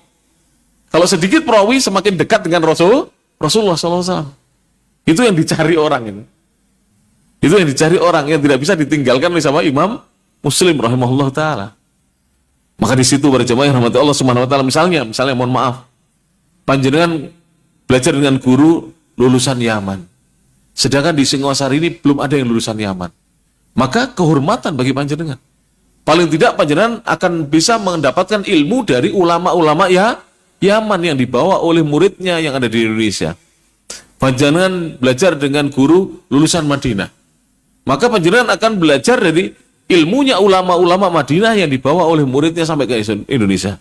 Kalau sedikit perawi semakin dekat dengan Rasulullah SAW. Itu yang dicari orang ini. Itu yang dicari orang yang tidak bisa ditinggalkan sama Imam Muslim rahimahullah ta'ala. Maka di situ para jemaah yang rahmati Allah Subhanahu wa taala, misalnya mohon maaf, panjenengan belajar dengan guru lulusan Yaman. Sedangkan di Singosari ini belum ada yang lulusan Yaman. Maka kehormatan bagi panjenengan. Paling tidak panjenengan akan bisa mendapatkan ilmu dari ulama-ulama Yaman yang dibawa oleh muridnya yang ada di Indonesia. Panjenengan belajar dengan guru lulusan Madinah. Maka panjenengan akan belajar dari ilmunya ulama-ulama Madinah yang dibawa oleh muridnya sampai ke Indonesia.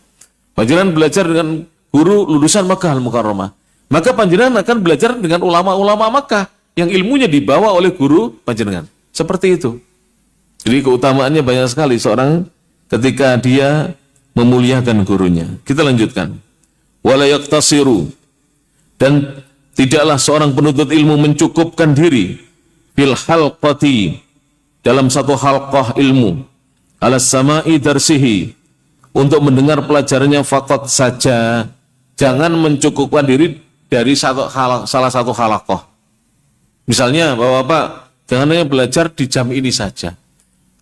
Panjenengan belajar dengan guru lulusan Makkah Al-Mukarramah. Maka panjenengan akan belajar dengan ulama-ulama Makkah yang ilmunya dibawa oleh guru panjenengan. Seperti itu. Jadi keutamaannya banyak sekali seorang ketika dia memuliakan gurunya. Kita lanjutkan. Wala yaktasiru, dan tidaklah seorang penuntut ilmu mencukupkan diri fil halqati, dalam satu halqah ilmu, ala sama'i darsihi, untuk mendengar pelajarannya faqat saja. Jangan mencukupkan diri dari salah satu halaqah. Misalnya Bapak-bapak, jangan hanya belajar di jam ini saja.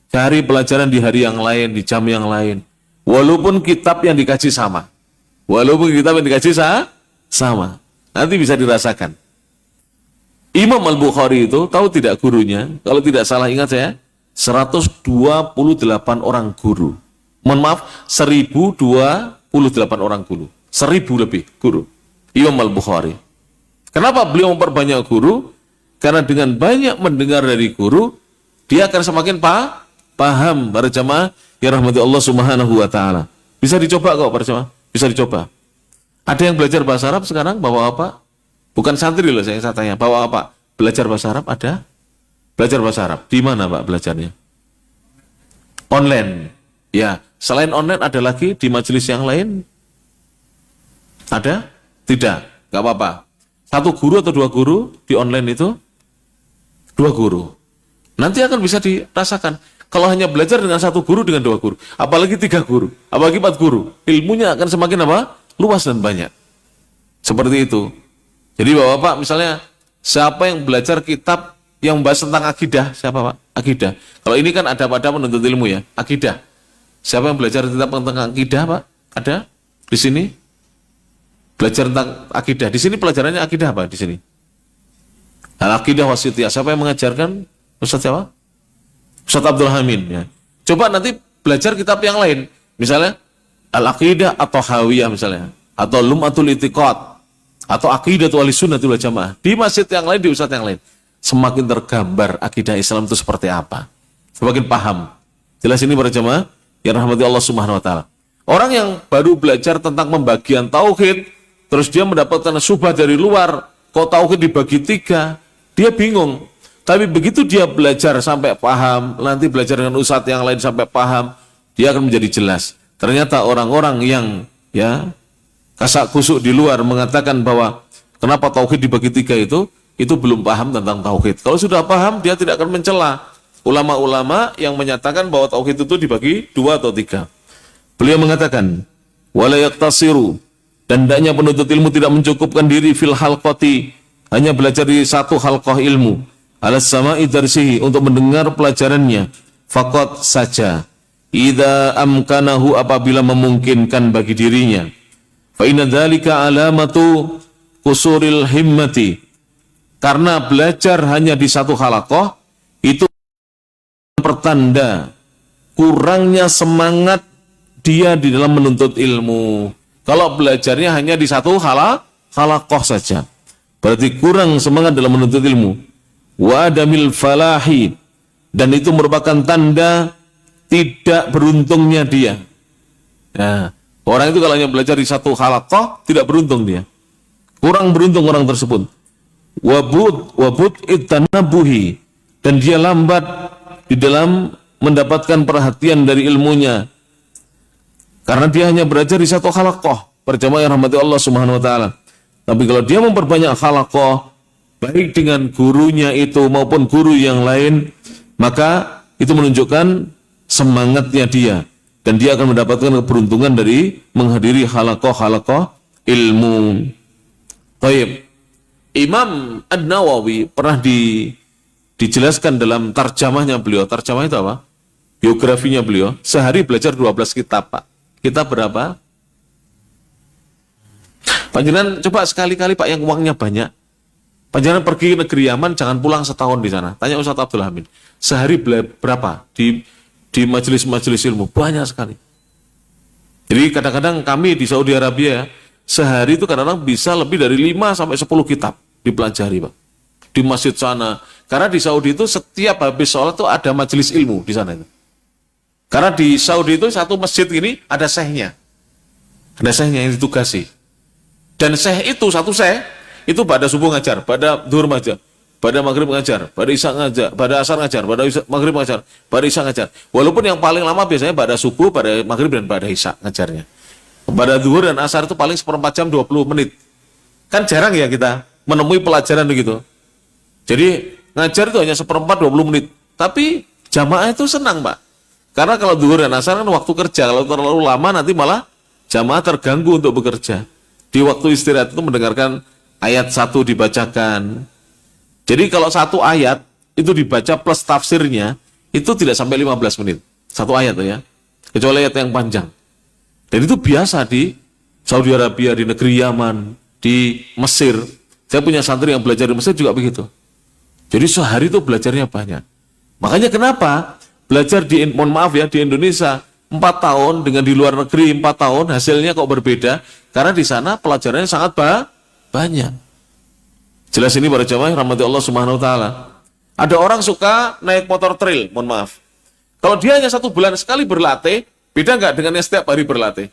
Cari pelajaran di hari yang lain, di jam yang lain. Walaupun kitab yang dikaji sama. Walaupun kitab yang dikaji sama. Nanti bisa dirasakan. Imam Al-Bukhari itu tahu tidak gurunya? Kalau tidak salah ingat saya, 128 orang guru. Mohon maaf, 1028 orang guru. 1000 lebih guru. Imam Al-Bukhari. Kenapa beliau memperbanyak guru? Karena dengan banyak mendengar dari guru, dia akan semakin paham para jamaah yang rahmati Allah Subhanahu wa taala. Bisa dicoba kok para jamaah, bisa dicoba. Ada yang belajar bahasa Arab sekarang, Bapak-bapak? Bukan santri loh saya tanya, Bapak-bapak belajar bahasa Arab ada? Belajar bahasa Arab. Di mana Pak belajarnya? Online. Ya, selain online ada lagi di majelis yang lain? Ada? Tidak, nggak apa-apa. Satu guru atau dua guru di online itu? Dua guru. Nanti akan bisa dirasakan. Kalau hanya belajar dengan satu guru, dengan dua guru, apalagi tiga guru, apalagi 4 guru, ilmunya akan semakin apa? Luas dan banyak. Seperti itu. Jadi Bapak-bapak misalnya, siapa yang belajar kitab yang membahas tentang akidah? Siapa Pak? Akidah. Kalau ini kan ada pada penuntut ilmu ya, akidah. Siapa yang belajar kitab tentang akidah Pak? Ada di sini? Belajar tentang akidah. Di sini pelajarannya akidah apa di sini? Al-Aqidah Wasithiyah. Siapa yang mengajarkan? Ustaz siapa? Ustaz Abdul Hamid ya. Coba nanti belajar kitab yang lain. Misalnya Al-Aqidah atau Hawiyah misalnya, atau Lum'atul I'tiqad, atau Aqidatul Ahlussunnah wal Jamaah. Di masjid yang lain, di ustaz yang lain. Semakin tergambar akidah Islam itu seperti apa. Semakin paham. Jelas ini para jamaah yang rahmati Allah Subhanahu wa taala. Orang yang baru belajar tentang pembagian tauhid, terus dia mendapatkan syubhat dari luar, kok tauhid dibagi 3, dia bingung. Tapi begitu dia belajar sampai paham, nanti belajar dengan ustadz yang lain sampai paham, dia akan menjadi jelas. Ternyata orang-orang yang ya kasak kusuk di luar mengatakan bahwa kenapa tauhid dibagi 3 itu belum paham tentang tauhid. Kalau sudah paham, dia tidak akan mencela ulama-ulama yang menyatakan bahwa tauhid itu dibagi 2 atau 3. Beliau mengatakan, wala yaktasiru, dan hendaknya penuntut ilmu tidak mencukupkan diri fil halqati, hanya belajar di satu halqah ilmu, alas sama'i darsihi, untuk mendengar pelajarannya, faqat saja, idza amkanahu, apabila memungkinkan bagi dirinya. Fa inna dzalika alamatu qusuril himmati, karena belajar hanya di satu halaqah itu pertanda kurangnya semangat dia di dalam menuntut ilmu. Kalau belajarnya hanya di satu halaqah saja, berarti kurang semangat dalam menuntut ilmu. Wa adamil falahi, dan itu merupakan tanda tidak beruntungnya dia. Nah, orang itu kalau hanya belajar di satu halaqah, tidak beruntung dia. Kurang beruntung orang tersebut. Wabud itanabuhi, dan dia lambat di dalam mendapatkan perhatian dari ilmunya. Karena dia hanya belajar di satu halaqah, berjamaah yang rahmati Allah Subhanahu wa taala. Tapi kalau dia memperbanyak halaqah, baik dengan gurunya itu maupun guru yang lain, maka itu menunjukkan semangatnya dia, dan dia akan mendapatkan keberuntungan dari menghadiri halaqah ilmu. Baik. Imam An-Nawawi pernah dijelaskan dalam tarjamahnya beliau. Tarjamah itu apa? Biografinya beliau. Sehari belajar 12 kitab, Pak. Kitab berapa? Panjenengan coba sekali-kali Pak yang uangnya banyak. Panjenengan pergi ke negeri Yaman, jangan pulang setahun di sana. Tanya Ustaz Abdul Hamid. Sehari berapa di majelis-majelis ilmu? Banyak sekali. Jadi kadang-kadang kami di Saudi Arabia, sehari itu kadang-kadang bisa lebih dari 5 sampai 10 kitab dipelajari, Pak. Di masjid sana. Karena di Saudi itu setiap habis sholat itu ada majelis ilmu di sana itu. Karena di Saudi itu satu masjid ini ada syekhnya. Ada syekhnya yang ditugasi. Dan syekh itu, satu syekh, itu pada subuh ngajar, pada duhur ngajar, pada maghrib ngajar, pada isya ngajar, pada asar ngajar, pada maghrib ngajar, pada isya ngajar. Walaupun yang paling lama biasanya pada subuh, pada maghrib, dan pada isya ngajarnya. Pada duhur dan asar itu paling 1/4 jam 20 menit. Kan jarang ya kita menemui pelajaran begitu. Jadi ngajar itu hanya 1/4 20 menit. Tapi jamaah itu senang, Pak. Karena kalau zuhur dan asar kan waktu kerja, kalau terlalu lama nanti malah jamaah terganggu untuk bekerja. Di waktu istirahat itu mendengarkan ayat 1 dibacakan. Jadi kalau satu ayat itu dibaca plus tafsirnya, itu tidak sampai 15 menit. Satu ayat ya. Kecuali ayat yang panjang. Dan itu biasa di Saudi Arabia, di negeri Yaman, di Mesir. Saya punya santri yang belajar di Mesir juga begitu. Jadi sehari itu belajarnya banyak. Makanya kenapa belajar mohon maaf ya, di Indonesia 4 tahun dengan di luar negeri 4 tahun hasilnya kok berbeda? Karena di sana pelajarannya sangat banyak. Jelas ini para jamaah rahmati Allah Subhanahu wa taala. Ada orang suka naik motor trail, mohon maaf. Kalau dia hanya 1 bulan sekali berlatih, beda nggak dengan yang setiap hari berlatih?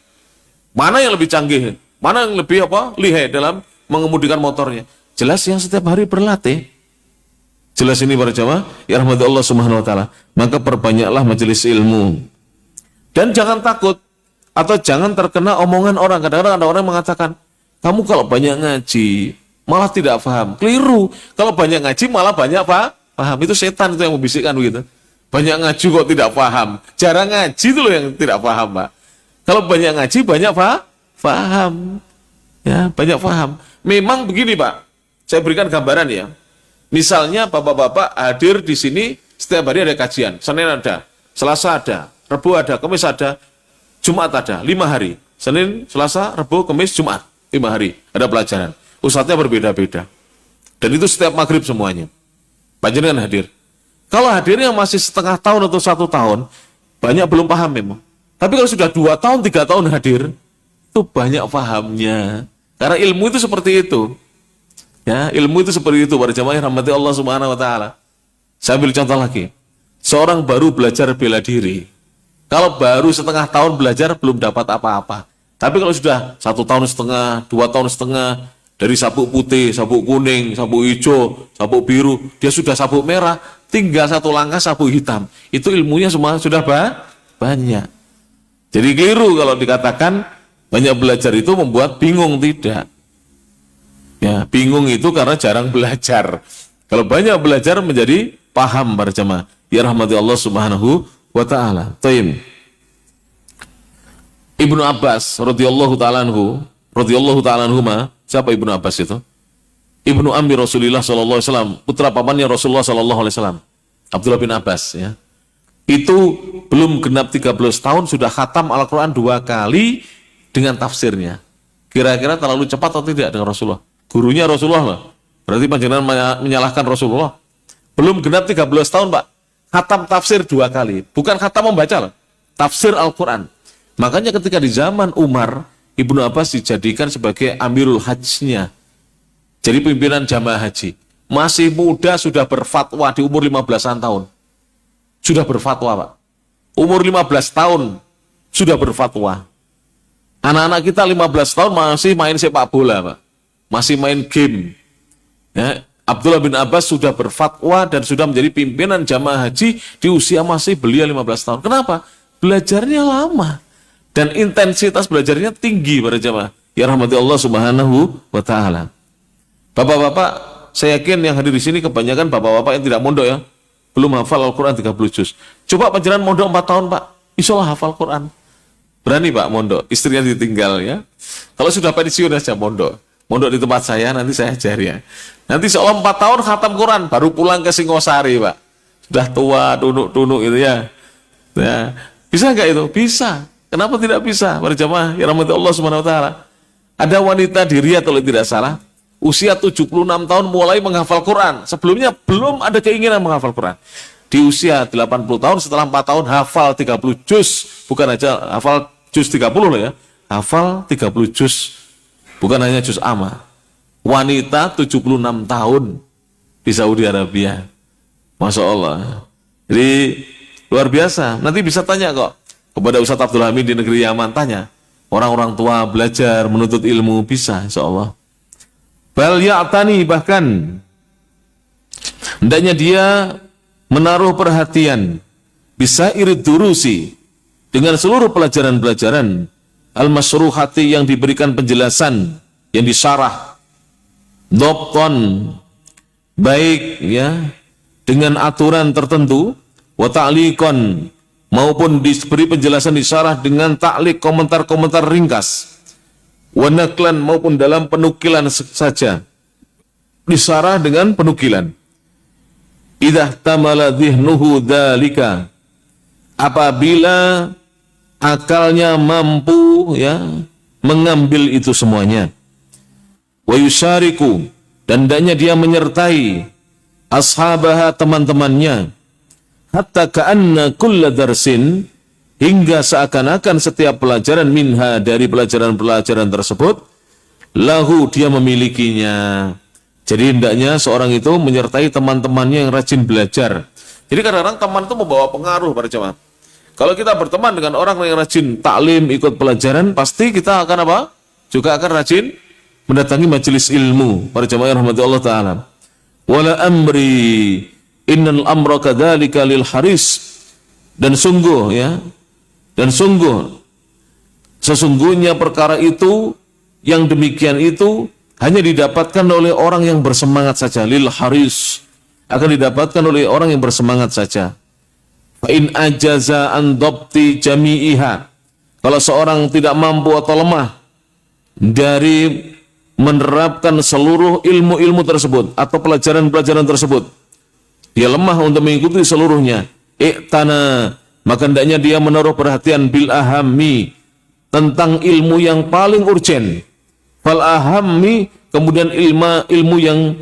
Mana yang lebih canggih? Mana yang lebih lihai dalam mengemudikan motornya? Jelas yang setiap hari berlatih. Jelas ini para jamaah ya rahmati Allah Subhanahu wa taala. Maka perbanyaklah majelis ilmu. Dan jangan takut atau jangan terkena omongan orang. Kadang-kadang ada orang yang mengatakan, "Kamu kalau banyak ngaji malah tidak paham." Keliru. Kalau banyak ngaji malah banyak paham. Itu setan itu yang membisikkan begitu. Banyak ngaji kok tidak paham. Jarang ngaji itu loh yang tidak paham, Pak. Kalau banyak ngaji banyak paham. Ya, banyak paham. Memang begini, Pak. Saya berikan gambaran ya. Misalnya bapak-bapak hadir di sini setiap hari ada kajian. Senin ada, Selasa ada, Rabu ada, Kamis ada, Jumat ada, 5 hari. Senin, Selasa, Rabu, Kamis, Jumat, 5 hari ada pelajaran. Ustadznya berbeda-beda. Dan itu setiap maghrib semuanya. Panjenengan hadir. Kalau hadirnya masih setengah tahun atau 1 tahun, banyak belum paham memang. Tapi kalau sudah 2 tahun, 3 tahun hadir, itu banyak pahamnya. Karena ilmu itu seperti itu. Ya, ilmu itu seperti itu para jamaah rahmati Allah Subhanahu wa taala. Saya ambil contoh lagi. Seorang baru belajar bela diri. Kalau baru setengah tahun belajar belum dapat apa-apa. Tapi kalau sudah 1 tahun setengah, 2 tahun setengah, dari sabuk putih, sabuk kuning, sabuk hijau, sabuk biru, dia sudah sabuk merah, tinggal 1 langkah sabuk hitam. Itu ilmunya semua sudah banyak. Jadi keliru kalau dikatakan banyak belajar itu membuat bingung, tidak. Ya, bingung itu karena jarang belajar. Kalau banyak belajar menjadi paham para jamaah. Ya rahmati Allah Subhanahu wa taala. Taim. Ibnu Abbas radhiyallahu taala anhuma, siapa Ibnu Abbas itu? Ibnu Ammi Rasulullah sallallahu alaihi wasallam, putra pamannya Rasulullah sallallahu alaihi wasallam. Abdullah bin Abbas ya. Itu belum genap 13 tahun sudah khatam Al-Qur'an 2 kali dengan tafsirnya. Kira-kira terlalu cepat atau tidak dengan Rasulullah? Gurunya Rasulullah lah. Berarti panjenengan menyalahkan Rasulullah. Belum genap 13 tahun, Pak. Khatam tafsir 2 kali. Bukan khatam membaca loh. Tafsir Al-Quran. Makanya ketika di zaman Umar, Ibnu Abbas dijadikan sebagai Amirul Hajjnya. Jadi pimpinan jamaah haji. Masih muda sudah berfatwa di umur 15-an tahun. Sudah berfatwa, Pak. Umur 15 tahun sudah berfatwa. Anak-anak kita 15 tahun masih main sepak bola, Pak. Masih main game. Ya, Abdullah bin Abbas sudah berfatwa dan sudah menjadi pimpinan jamaah haji di usia masih belia 15 tahun. Kenapa? Belajarnya lama dan intensitas belajarnya tinggi para jamaah. Ya rahmati Allah Subhanahu wa taala. Bapak-bapak, saya yakin yang hadir di sini kebanyakan bapak-bapak yang tidak mondok ya. Belum hafal Al-Qur'an 30 juz. Coba panjenengan mondok 4 tahun, Pak. Insyaallah hafal Quran. Berani, Pak, mondok. Istrinya ditinggal ya. Kalau sudah pensiun aja mondok. Mondok di tempat saya, nanti saya ajar ya. Nanti seolah 4 tahun khatam Quran, baru pulang ke Singosari, Pak. Sudah tua, tunuk-tunuk itu ya. Ya. Bisa nggak itu? Bisa. Kenapa tidak bisa? Para jamaah, ya rahmati Allah Subhanahu wa taala. Ada wanita di Riyadh kalau tidak salah, usia 76 tahun mulai menghafal Quran. Sebelumnya belum ada keinginan menghafal Quran. Di usia 80 tahun, setelah 4 tahun hafal 30 juz. Bukan aja hafal juz 30 loh ya. Hafal 30 juz. Bukan hanya juz amma. Wanita 76 tahun di Saudi Arabia. Masya Allah. Jadi luar biasa. Nanti bisa tanya kok kepada Ustadz Abdul Hamid di negeri Yaman. Tanya. Orang-orang tua belajar, menuntut ilmu. Bisa insya Allah. Bal ya'tani, bahkan hendaknya dia menaruh perhatian bisa irid durusi dengan seluruh pelajaran-pelajaran al-masyruhati yang diberikan penjelasan, yang disyarah, dhabtan, baik ya dengan aturan tertentu, wa ta'liqan, maupun diberi penjelasan disyarah dengan ta'liq, komentar-komentar ringkas, wa naqlan, maupun dalam penukilan saja, disyarah dengan penukilan. Idza tamala dhihnuhu dzalika, apabila akalnya mampu ya mengambil itu semuanya. Wa yusyariku, dan hendaknya dia menyertai ashabaha, teman-temannya, hatta ka'anna kulla darsin, hingga seakan-akan setiap pelajaran minha, dari pelajaran-pelajaran tersebut, lahu, dia memilikinya. Jadi hendaknya seorang itu menyertai teman-temannya yang rajin belajar. Jadi kadang-kadang teman itu membawa pengaruh para jemaah. Kalau kita berteman dengan orang yang rajin taklim, ikut pelajaran, pasti kita akan apa? Juga akan rajin mendatangi majelis ilmu. Para jemaah yang rahmati Allah Ta'ala. Wala amri innal amra kadzalika lil haris. Dan sungguh ya, dan sesungguhnya perkara itu, yang demikian itu hanya didapatkan oleh orang yang bersemangat saja. Lil haris, akan didapatkan oleh orang yang bersemangat saja. Fa in ajaza an dhabti jami'iha, kalau seorang tidak mampu atau lemah dari menerapkan seluruh ilmu-ilmu tersebut atau pelajaran-pelajaran tersebut, dia lemah untuk mengikuti seluruhnya, iktana, maka hendaknya dia menaruh perhatian bil ahammi, tentang ilmu yang paling urgen. Fal ahammi, kemudian ilmu yang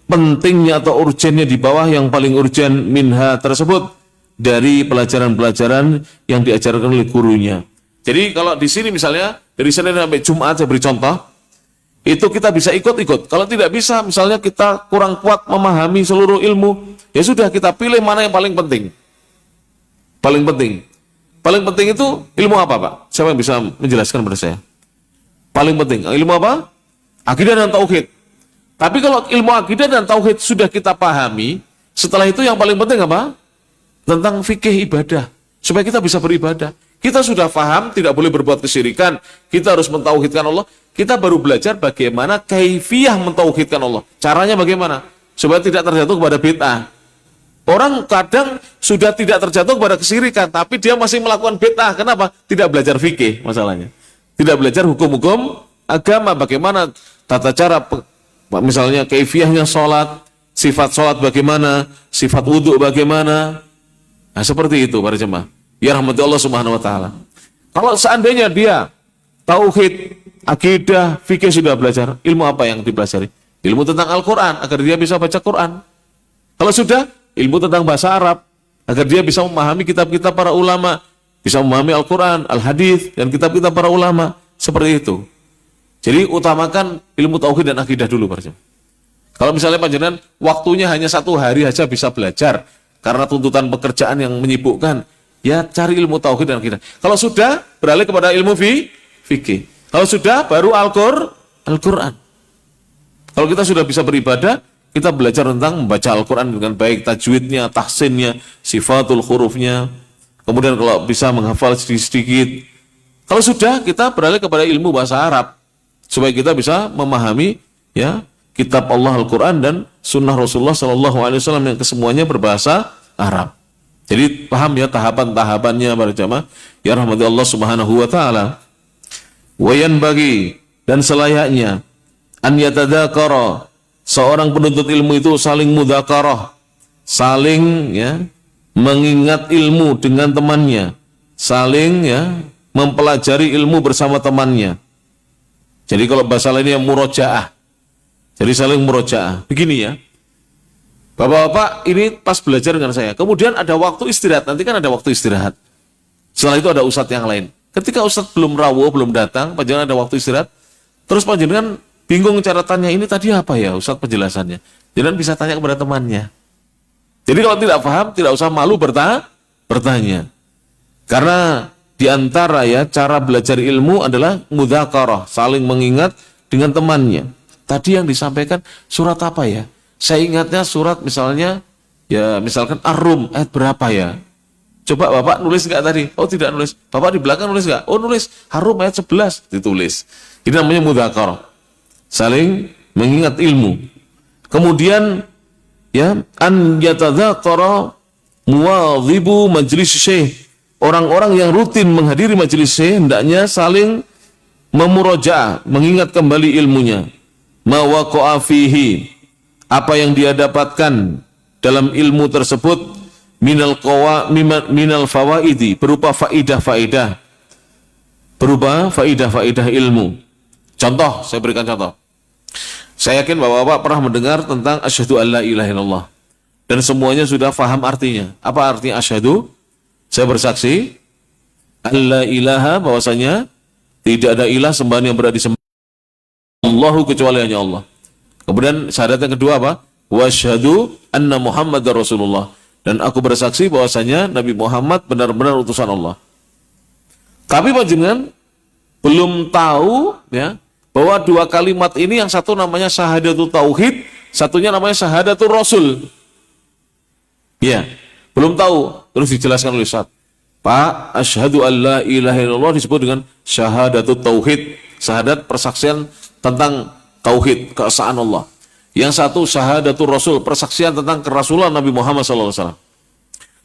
pentingnya atau urgennya di bawah yang paling urgen minha tersebut, dari pelajaran-pelajaran yang diajarkan oleh gurunya. Jadi kalau di sini misalnya dari Senin sampai Jumat, saya beri contoh, itu kita bisa ikut-ikut. Kalau tidak bisa, misalnya kita kurang kuat memahami seluruh ilmu, ya sudah, kita pilih mana yang paling penting. Paling penting itu ilmu apa, Pak? Siapa yang bisa menjelaskan pada saya? Paling penting ilmu apa? Akidah dan tauhid. Tapi kalau ilmu akidah dan tauhid sudah kita pahami, setelah itu yang paling penting apa? Tentang fikih ibadah, supaya kita bisa beribadah. Kita sudah paham tidak boleh berbuat kesyirikan, kita harus mentauhidkan Allah. Kita baru belajar bagaimana kaifiyah mentauhidkan Allah. Caranya bagaimana? Supaya tidak terjatuh kepada bid'ah. Orang kadang sudah tidak terjatuh kepada kesyirikan, tapi dia masih melakukan bid'ah. Kenapa? Tidak belajar fikih masalahnya. Tidak belajar hukum-hukum agama, bagaimana tata cara, misalnya kaifiyahnya sholat, sifat sholat bagaimana, sifat wudhu bagaimana. Nah seperti itu para jemaah ya rahmati Allah Subhanahu wa ta'ala. Kalau seandainya dia tauhid, akidah, fikih sudah belajar, ilmu apa yang dipelajari? Ilmu tentang Al-Quran, agar dia bisa baca Quran. Kalau sudah, ilmu tentang bahasa Arab, agar dia bisa memahami kitab-kitab para ulama, bisa memahami Al-Quran, Al-Hadis, dan kitab-kitab para ulama. Seperti itu. Jadi utamakan ilmu tauhid dan akidah dulu para jemaah. Kalau misalnya panjenengan waktunya hanya 1 hari saja bisa belajar, karena tuntutan pekerjaan yang menyibukkan, ya cari ilmu tauhid dan akidah. Kalau sudah, beralih kepada ilmu fikih. Kalau sudah, baru Al-Quran. Kalau kita sudah bisa beribadah, kita belajar tentang membaca Al-Quran dengan baik, tajwidnya, tahsinnya, sifatul hurufnya. Kemudian kalau bisa menghafal sedikit-sedikit. Kalau sudah, kita beralih kepada ilmu bahasa Arab, supaya kita bisa memahami ya kitab Allah Al-Quran dan sunnah Rasulullah SAW yang kesemuanya berbahasa Arab. Jadi paham ya tahapan-tahapannya para jamaah ya rahmati Allah Subhanahu wa ta'ala. Wayan bagi, dan selayaknya an yatadzakara, seorang penuntut ilmu itu saling mudzakarah, saling ya mengingat ilmu dengan temannya, saling ya mempelajari ilmu bersama temannya. Jadi kalau bahasa lainnya murojaah. Jadi saling murojaah. Begini ya, Bapak-bapak ini pas belajar dengan saya, kemudian ada waktu istirahat, nanti kan ada waktu istirahat. Setelah itu ada ustadz yang lain. Ketika ustadz belum rawuh, belum datang, panjenengan ada waktu istirahat, terus panjenengan bingung cara tanya, ini tadi apa ya ustadz penjelasannya. Jangan bisa tanya kepada temannya. Jadi kalau tidak paham, tidak usah malu bertanya. Karena di antara ya cara belajar ilmu adalah mudzakarah, saling mengingat dengan temannya. Tadi yang disampaikan surat apa ya? Saya ingatnya surat misalnya, ya misalkan Ar-Rum, ayat berapa ya? Coba Bapak nulis nggak tadi? Oh tidak nulis. Bapak di belakang nulis nggak? Oh nulis. Ar-Rum ayat 11 ditulis. Ini namanya mudzakarah. Saling mengingat ilmu. Kemudian ya, an yatadzakara muwadhibu majlis syekh. Orang-orang yang rutin menghadiri majelis syekh hendaknya saling memurajaah, mengingat kembali ilmunya. Ma waqa'a fihi, apa yang dia dapatkan dalam ilmu tersebut, minal fawaidi, berupa faidah-faidah, berupa faidah-faidah ilmu. Contoh, saya berikan contoh. Saya yakin Bapak-bapak pernah mendengar tentang asyhadu alla ilaha illallah, dan semuanya sudah faham artinya. Apa artinya asyhadu? Saya bersaksi alla ilaha, bahwasanya tidak ada ilah sembahan yang berhak disembah Allahu kecuali hanya Allah. Kemudian syahadat yang kedua apa? Wasyhadu anna Muhammadar Rasulullah, dan aku bersaksi bahwasanya Nabi Muhammad benar-benar utusan Allah. Tapi panjenengan belum tahu ya bahwa dua kalimat ini, yang satu namanya syahadatul tauhid, satunya namanya syahadatul rasul. Ya, belum tahu. Terus dijelaskan oleh Ustaz, Pak, asyhadu alla ilaha illallah disebut dengan syahadatul tauhid, syahadat persaksian tentang tauhid, keesaan Allah. Yang satu syahadatul rasul, persaksian tentang kerasulan Nabi Muhammad SAW.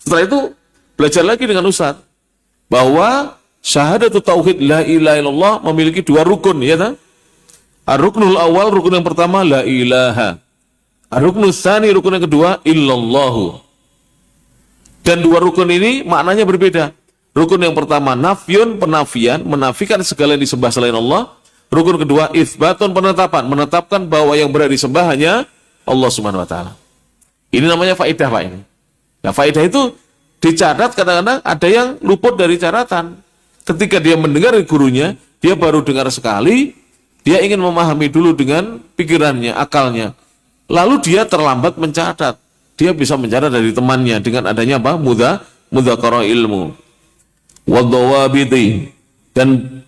Setelah itu belajar lagi dengan Ustaz bahwa syahadatul tauhid la ilaha illallah memiliki dua rukun, ya kan? Ar-ruknul awal, rukun yang pertama la ilaha. Ar-ruknul tsani, rukun yang kedua illallahu. Dan dua rukun ini maknanya berbeda. Rukun yang pertama nafyun, penafian, menafikan segala yang disembah selain Allah. Rukun kedua itsbatun, penetapan, menetapkan bahwa yang berhak disembah hanya Allah Subhanahu wa taala. Ini namanya faidah, Pak, ini. Nah, faidah itu dicatat, kadang-kadang ada yang luput dari catatan. Ketika dia mendengar dari gurunya, dia baru dengar sekali, dia ingin memahami dulu dengan pikirannya, akalnya. Lalu dia terlambat mencatat. Dia bisa mencatat dari temannya dengan adanya apa? Mudzakarah ilmu. Wadawabiti, dan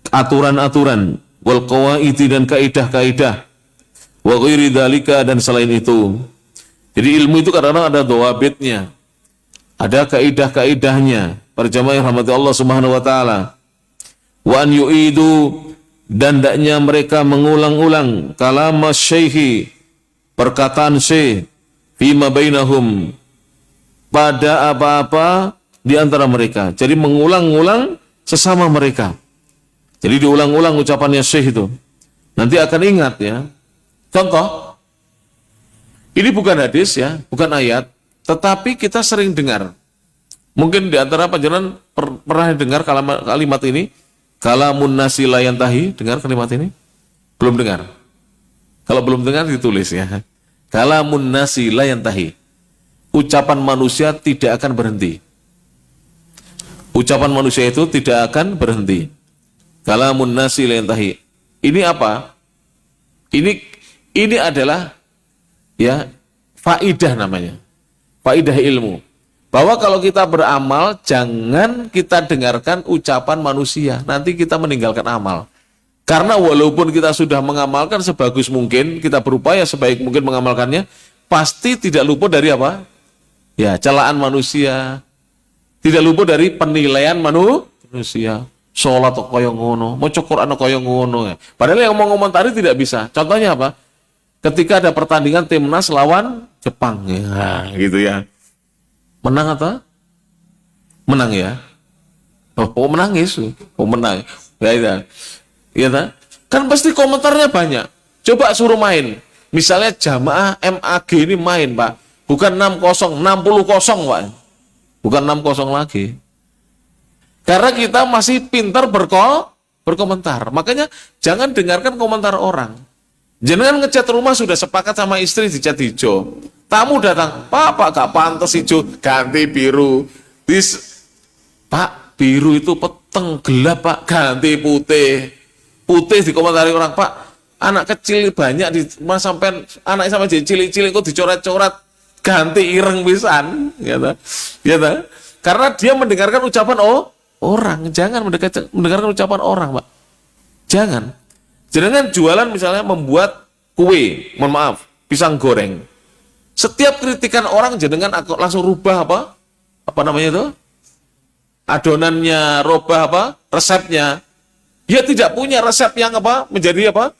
aturan-aturan, wal qawaidi, dan kaidah-kaidah, wa ghairi dzalika, dan selain itu. Jadi ilmu itu kadang-kadang ada dawabitnya, ada kaidah-kaidahnya. Para jamaah yang rahmati Allah Subhanahu wa taala. Wa an yu'idu, dan hendaknya mereka mengulang-ulang kalam syekhi, perkataan syekh, fima bainahum, pada apa-apa di antara mereka. Jadi mengulang-ulang sesama mereka. Jadi diulang-ulang ucapannya syekh itu. Nanti akan ingat ya. Contoh, ini bukan hadis ya, bukan ayat, tetapi kita sering dengar. Mungkin di antara panjenengan pernah dengar kalimat ini, kalamun nasi la yantahi. Dengar kalimat ini? Belum dengar? Kalau belum dengar ditulis ya. Kalamun nasi la yantahi. Ucapan manusia tidak akan berhenti. Ucapan manusia itu tidak akan berhenti. Kalamun nasi la yantahi. Ini apa? Ini adalah ya faidah namanya. Faidah ilmu. Bahwa kalau kita beramal, jangan kita dengarkan ucapan manusia. Nanti kita meninggalkan amal. Karena walaupun kita sudah mengamalkan sebagus mungkin, kita berupaya sebaik mungkin mengamalkannya, pasti tidak luput dari apa? Ya, celaan manusia. Tidak luput dari penilaian manusia. Sholat kaya ngono, maca Quran kaya ngono. Padahal yang mau ngomentari tidak bisa. Contohnya apa? Ketika ada pertandingan timnas lawan Jepang, ya, gitu ya. Menang atau? Menang ya. Oh menangis. Oh menang. Ya, ya, kan pasti komentarnya banyak. Coba suruh main. Misalnya jamaah MAG ini main, Pak. Bukan 6-0, 60-0, Pak. Bukan 6-0 lagi. Karena kita masih pintar berkomentar. Makanya jangan dengarkan komentar orang. Jangan ngecat rumah sudah sepakat sama istri dicat hijau. Tamu datang, Pak gak pantas hijau, ganti biru. Pak, biru itu peteng, gelap, Pak, ganti putih. Putih dikomentari orang, Pak, anak kecil banyak di mas sampai anak sampai jadi cilik-cilik kok dicoret-coret, ganti ireng pisan, gitu. Gitu. Karena dia mendengarkan ucapan orang, jangan mendengarkan ucapan orang, Pak. Jangan. Jangan jualan misalnya membuat kue, mohon maaf, pisang goreng. Setiap kritikan orang jenengan langsung rubah apa? Apa namanya itu? Adonannya, rubah apa? Resepnya. Dia tidak punya resep yang apa? Menjadi apa?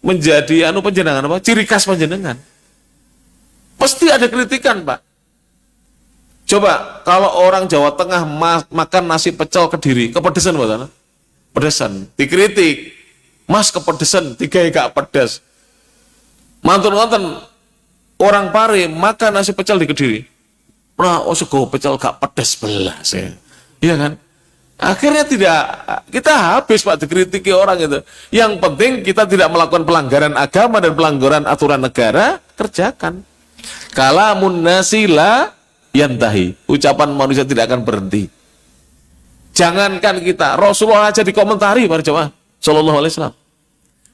menjadi panjenengan apa? Ciri khas panjenengan. Pasti ada kritikan, Pak. Coba kalau orang Jawa Tengah makan nasi pecel Kediri, kepedesan Pak? Pedesan, dikritik. Mas kepedesan, tiga gak pedas. Mantun-mantun orang Pare makan nasi pecel di Kediri. Nah, sego pecel gak pedas belas ya. Iya kan? Akhirnya kita habis Pak dikritiki orang itu. Yang penting kita tidak melakukan pelanggaran agama dan pelanggaran aturan negara, kerjakan. Kalamun nasi la yantahi. Ucapan manusia tidak akan berhenti. Jangankan kita, Rasulullah aja dikomentari para jemaah sallallahu alaihi wasallam.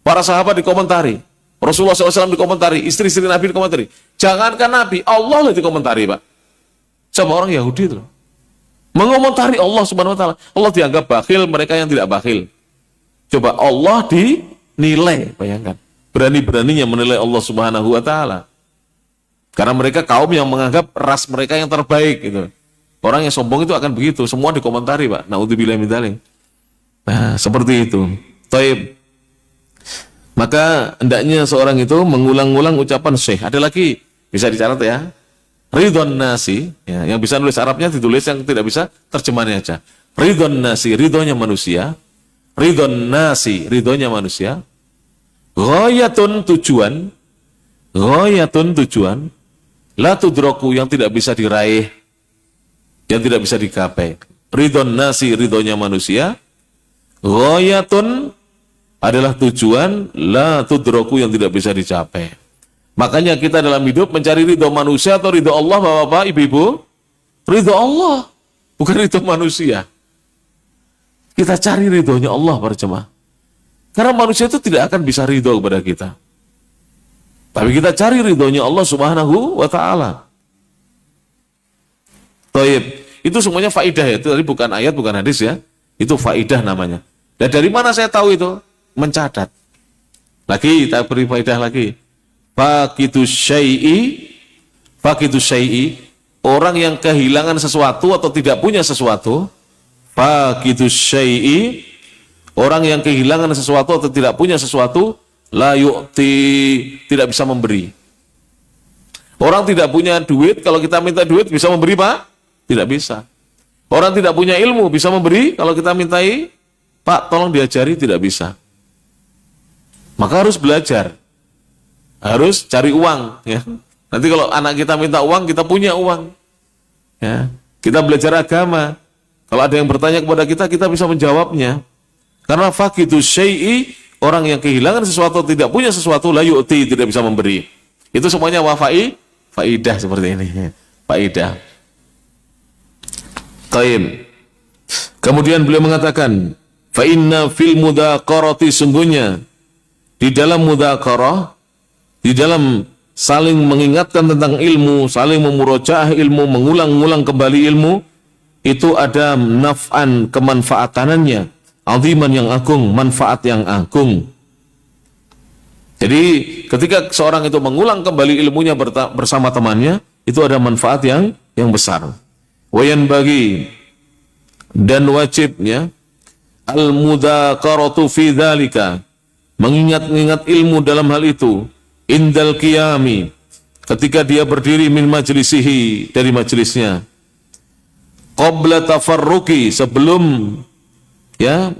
Para sahabat dikomentari, Rasulullah SAW dikomentari, istri-istri Nabi dikomentari. Jangankan Nabi, Allah lah dikomentari, Pak. Sama orang Yahudi itu mengomentari Allah Subhanahu wa taala. Allah dianggap bakhil, mereka yang tidak bakhil. Coba Allah dinilai, bayangkan. Berani-beraninya menilai Allah Subhanahu wa taala. Karena mereka kaum yang menganggap ras mereka yang terbaik gitu. Orang yang sombong itu akan begitu, semua dikomentari, Pak. Naudzubillah min dzalik. Nah, seperti itu. Taib. Maka hendaknya seorang itu mengulang-ulang ucapan syekh. Ada lagi bisa dicatat ya. Ridhon nasi, ya, yang bisa nulis Arabnya ditulis, yang tidak bisa terjemahannya aja. Ridhon nasi, ridhonya manusia. Ridhon nasi, ridhonya manusia. Ghayatun tujuan. Ghayatun tujuan. La tudroku, yang tidak bisa diraih, yang tidak bisa digapai. Ridhon nasi, ridhonya manusia. Ghayatun adalah tujuan, la tudroku, yang tidak bisa dicapai. Makanya kita dalam hidup mencari ridho manusia atau ridho Allah, Bapak-bapak, Ibu-ibu. Ridho Allah, bukan ridho manusia. Kita cari ridhonya Allah para jemaah. Karena manusia itu tidak akan bisa ridho kepada kita. Tapi kita cari ridhonya Allah Subhanahu wa ta'ala. Taib. Itu semuanya faidah ya. Itu tadi bukan ayat, bukan hadis ya. Itu faidah namanya. Dan dari mana saya tahu itu? Mencatat. Lagi, kita beri faidah lagi. Fakitu syai'i, orang yang kehilangan sesuatu atau tidak punya sesuatu. Fakitu syai'i, orang yang kehilangan sesuatu atau tidak punya sesuatu, la yu'ti, tidak bisa memberi. Orang tidak punya duit, kalau kita minta duit bisa memberi, Pak? Tidak bisa. Orang tidak punya ilmu bisa memberi, kalau kita mintai, Pak tolong diajari, tidak bisa. Maka harus belajar. Harus cari uang ya. Nanti kalau anak kita minta uang, kita punya uang. Ya. Kita belajar agama. Kalau ada yang bertanya kepada kita, kita bisa menjawabnya. Karena fakitu syai'i, orang yang kehilangan sesuatu, tidak punya sesuatu, la yu'ti, tidak bisa memberi. Itu semuanya faidah seperti ini. Faidah. Qaim. Kemudian beliau mengatakan, fa inna fil mudaqarati, sungguhnya di dalam mudaqarah, di dalam saling mengingatkan tentang ilmu, saling memurojaah ilmu, mengulang-ulang kembali ilmu, itu ada naf'an, kemanfaatannya, aziman, yang agung, manfaat yang agung. Jadi ketika seorang itu mengulang kembali ilmunya bersama temannya, itu ada manfaat yang besar. Wayan bagi, dan wajibnya al-mudaqaratu fi dzalika, mengingat-ingat ilmu dalam hal itu, indal qiyami, ketika dia berdiri, min majlisihi, dari majlisnya, qabla tafarruqi, sebelum ya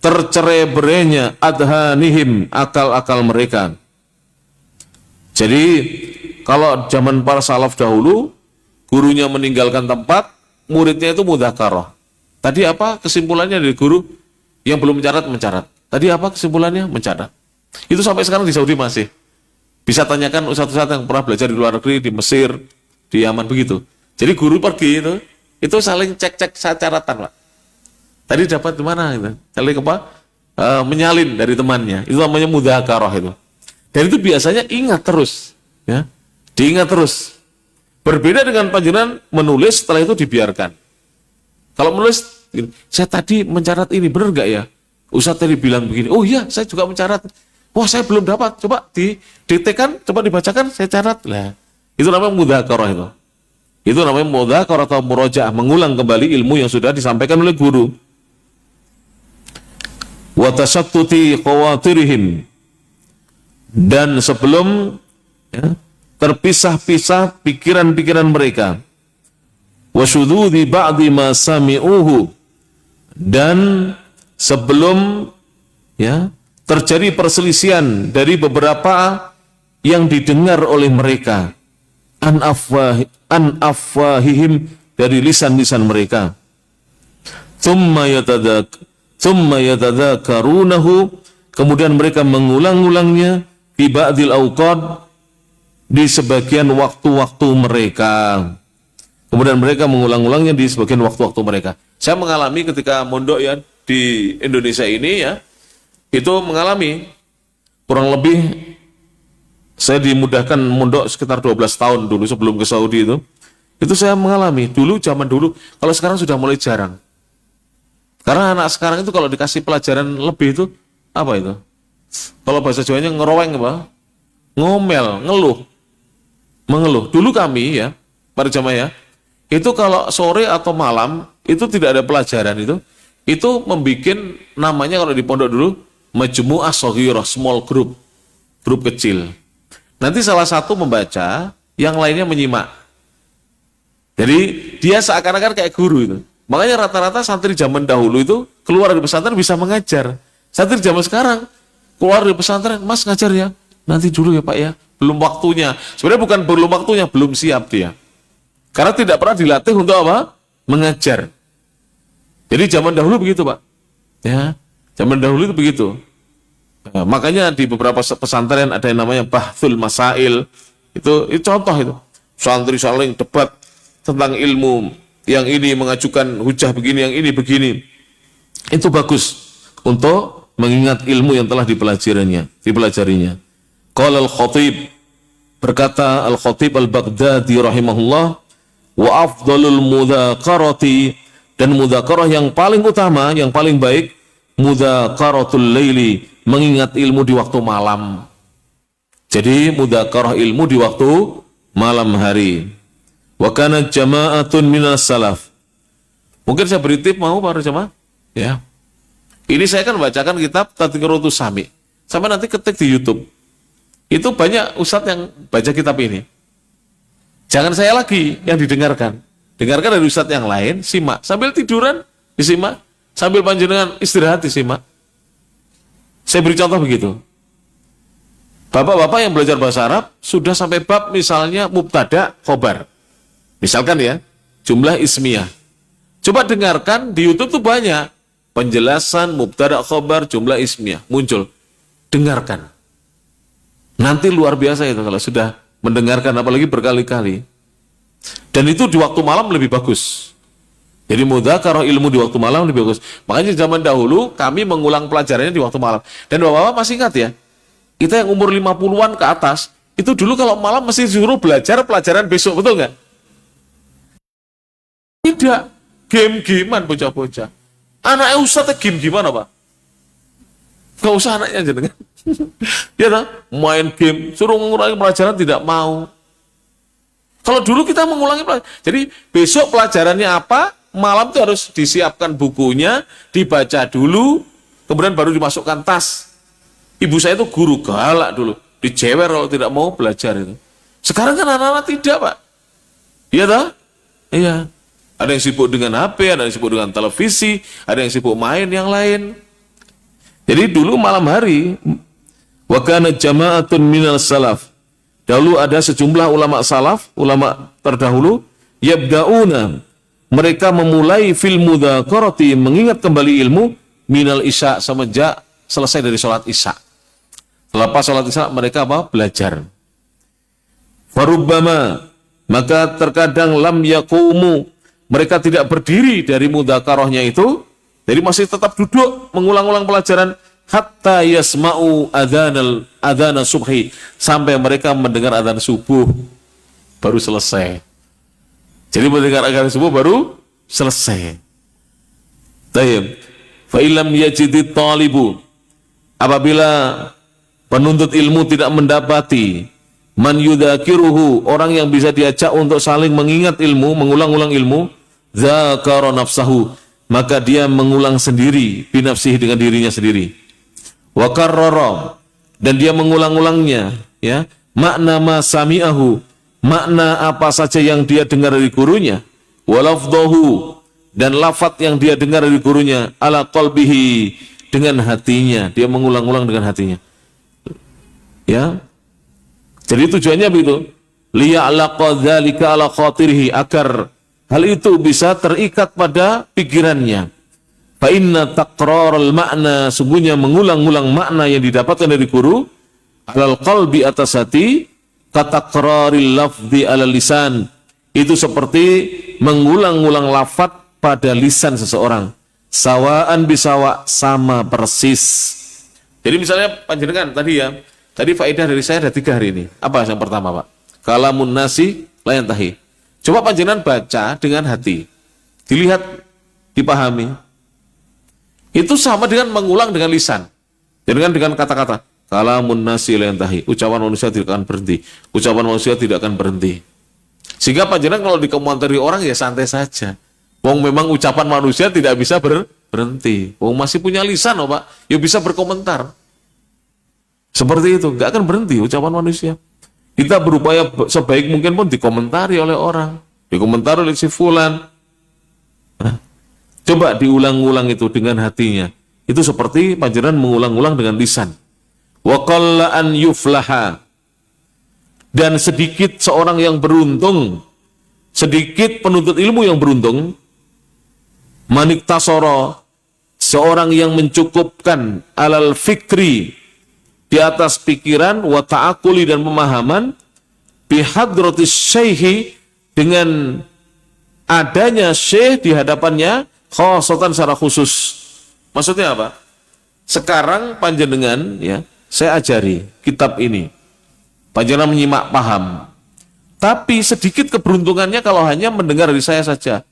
tercerai-berainya adhanihim, akal-akal mereka. Jadi kalau zaman para salaf dahulu, gurunya meninggalkan tempat, muridnya itu mudzakarah. Tadi apa kesimpulannya dari guru? Yang belum mencatat. Tadi apa kesimpulannya? Mencatat. Itu sampai sekarang di Saudi masih. Bisa tanyakan ustadz-ustadz yang pernah belajar di luar negeri, di Mesir, di Yaman, begitu. Jadi guru pergi itu saling cek-cek catatan, Pak. Tadi dapat di mana itu? Saling apa? Menyalin dari temannya. Itu namanya mudzakarah itu. Dan itu biasanya ingat terus, ya. Diingat terus. Berbeda dengan panjenengan menulis, setelah itu dibiarkan. Kalau menulis, saya tadi mencatat ini, benar nggak ya? Ustadz tadi bilang begini, oh iya, saya juga mencatat. Wah, saya belum dapat, coba didiktekan, coba dibacakan, saya catat. Lah, itu namanya mudzakarah itu. Itu namanya mudzakarah atau murojaah, mengulang kembali ilmu yang sudah disampaikan oleh guru. Wa tasattuti khawatirihim, dan sebelum ya, terpisah-pisah pikiran-pikiran mereka, wasyududi ba'di ma sami'uhu, dan sebelum ya terjadi perselisihan dari beberapa yang didengar oleh mereka, an afwahihim, dari lisan-lisan mereka. Thumma yatadzakarunahu, kemudian mereka mengulang-ulangnya fi ba'dil awqad, di sebagian waktu-waktu mereka. Kemudian mereka mengulang-ulangnya di sebagian waktu-waktu mereka. Saya mengalami ketika mondok ya di Indonesia ini ya, itu mengalami kurang lebih, saya dimudahkan mondok sekitar 12 tahun dulu sebelum ke Saudi itu saya mengalami dulu, zaman dulu. Kalau sekarang sudah mulai jarang. Karena anak sekarang itu kalau dikasih pelajaran lebih itu, apa itu? Kalau bahasa Jawanya ngeroweng apa? Ngomel, mengeluh. Dulu kami ya, para jamaah ya, itu kalau sore atau malam, itu tidak ada pelajaran itu membuat namanya kalau di pondok dulu, majmu'ah shaghirah, small group kecil. Nanti salah satu membaca, yang lainnya menyimak. Jadi dia seakan-akan kayak guru itu. Makanya rata-rata santri zaman dahulu itu keluar dari pesantren bisa mengajar. Santri zaman sekarang keluar dari pesantren, Mas ngajar ya, nanti dulu ya Pak ya, belum waktunya. Sebenarnya bukan belum waktunya, belum siap dia. Karena tidak pernah dilatih untuk apa? Mengajar. Jadi zaman dahulu begitu Pak. Ya, zaman dahulu itu begitu. Nah, makanya di beberapa pesantren ada yang namanya bahthul masail. Itu contoh itu. Santri saling debat tentang ilmu. Yang ini mengajukan hujah begini, yang ini begini. Itu bagus untuk mengingat ilmu yang telah dipelajarinya. Qala al-Khatib, berkata al-Khatib al-Baghdadi rahimahullah, wa afdalul mudzakarati, dan mudzakarah yang paling utama, yang paling baik, mudzakaratul laili, mengingat ilmu di waktu malam. Jadi mudzakarah ilmu di waktu malam hari. Wa kana jama'atun minas salaf. Mungkin saya beri tip mau para jemaah? Ya. Ini saya kan bacakan kitab Tadhkiratus Sami. Sampai nanti ketik di YouTube. Itu banyak ustadz yang baca kitab ini. Jangan saya lagi yang didengarkan. Dengarkan dari ustadz yang lain, simak. Sambil tiduran, disimak. Sambil panjenengan istirahat, disimak. Saya beri contoh begitu. Bapak-bapak yang belajar bahasa Arab, sudah sampai bab misalnya mubtada, khobar. Misalkan ya, jumlah ismiyah. Coba dengarkan, di YouTube tuh banyak. Penjelasan mubtada, khobar, jumlah ismiyah. Muncul. Dengarkan. Nanti luar biasa itu kalau sudah mendengarkan, apalagi berkali-kali. Dan itu di waktu malam lebih bagus. Jadi mudzakarah ilmu di waktu malam lebih bagus. Makanya zaman dahulu kami mengulang pelajarannya di waktu malam. Dan bapak-bapak masih ingat ya, kita yang umur 50-an ke atas, itu dulu kalau malam mesti disuruh belajar pelajaran besok, betul nggak? Tidak. Game-gamean bocah-bocah. Anaknya ustadz game gimana Pak? Gak usah anaknya aja dengan. Ya tak? Main game, suruh mengulangi pelajaran tidak mau. Kalau dulu kita mengulangi pelajaran, jadi besok pelajarannya apa, malam itu harus disiapkan bukunya, dibaca dulu, kemudian baru dimasukkan tas. Ibu saya itu guru galak dulu, dijewer kalau tidak mau belajar itu. Sekarang kan anak-anak tidak Pak. Iya tak? Iya. Ada yang sibuk dengan HP, ada yang sibuk dengan televisi, ada yang sibuk main yang lain. Jadi dulu malam hari, wa kana jama'atun minal salaf. Dahulu ada sejumlah ulama salaf, ulama terdahulu, yabda'una, mereka memulai fil mudzakarati, mengingat kembali ilmu, minal isya, semenjak selesai dari sholat isya. Selepas sholat isya mereka apa? Belajar. Farubbama, maka terkadang lam yaqumu, mereka tidak berdiri dari mudzakarahnya itu, jadi masih tetap duduk mengulang-ulang pelajaran hatta yasma'u adzana subhi, sampai mereka mendengar adzan subuh baru selesai. Jadi mendengar adzan subuh baru selesai. Tayyib. Fa illam yajidit talibu, apabila penuntut ilmu tidak mendapati man yudzakiruhu, orang yang bisa diajak untuk saling mengingat ilmu, mengulang-ulang ilmu, dzakara nafsahu, maka dia mengulang sendiri binafsihi, dengan dirinya sendiri. Wa karrara, dan dia mengulang-ulangnya, ya. Makna ma sami'ahu, makna apa saja yang dia dengar dari gurunya, walafdhahu, dan lafaz yang dia dengar dari gurunya, ala qalbihi, dengan hatinya, dia mengulang-ulang dengan hatinya. Ya. Jadi tujuannya begitu. Liya'laqa dzalika ala khatirihi, agar hal itu bisa terikat pada pikirannya. Fa inna takraral makna, sungguhnya mengulang-ulang makna yang didapatkan dari guru, alal qalbi, atas hati, katakraril lafzi ala lisan, itu seperti mengulang-ulang lafaz pada lisan seseorang. Sawaan bisawa, sama persis. Jadi misalnya panjenengan tadi ya, tadi faedah dari saya ada 3 hari ini. Apa yang pertama, Pak? Kalamun nasi la yantahi. Coba panjenengan baca dengan hati, dilihat, dipahami. Itu sama dengan mengulang dengan lisan. Dengan kata-kata kalamun nasi la yantahi. Ucapan manusia tidak akan berhenti. Ucapan manusia tidak akan berhenti. Sehingga panjenengan kalau dikomentari orang ya santai saja. Wong memang ucapan manusia tidak bisa berhenti. Wong masih punya lisan, oh Pak, ya bisa berkomentar. Seperti itu, nggak akan berhenti ucapan manusia. Kita berupaya sebaik mungkin pun dikomentari oleh orang, dikomentari oleh si fulan. Nah, coba diulang-ulang itu dengan hatinya. Itu seperti panjenengan mengulang-ulang dengan lisan. Wa qalla an yuflaha, dan sedikit seorang yang beruntung, sedikit penuntut ilmu yang beruntung, manik tasoro, seorang yang mencukupkan alal fikri, di atas pikiran, wa ta'akuli, dan pemahaman, bihadratis syaihi, dengan adanya syekh di hadapannya, khosatan secara khusus. Maksudnya apa? Sekarang panjenengan, ya, saya ajari kitab ini, panjenengan menyimak, paham, tapi sedikit keberuntungannya kalau hanya mendengar dari saya saja,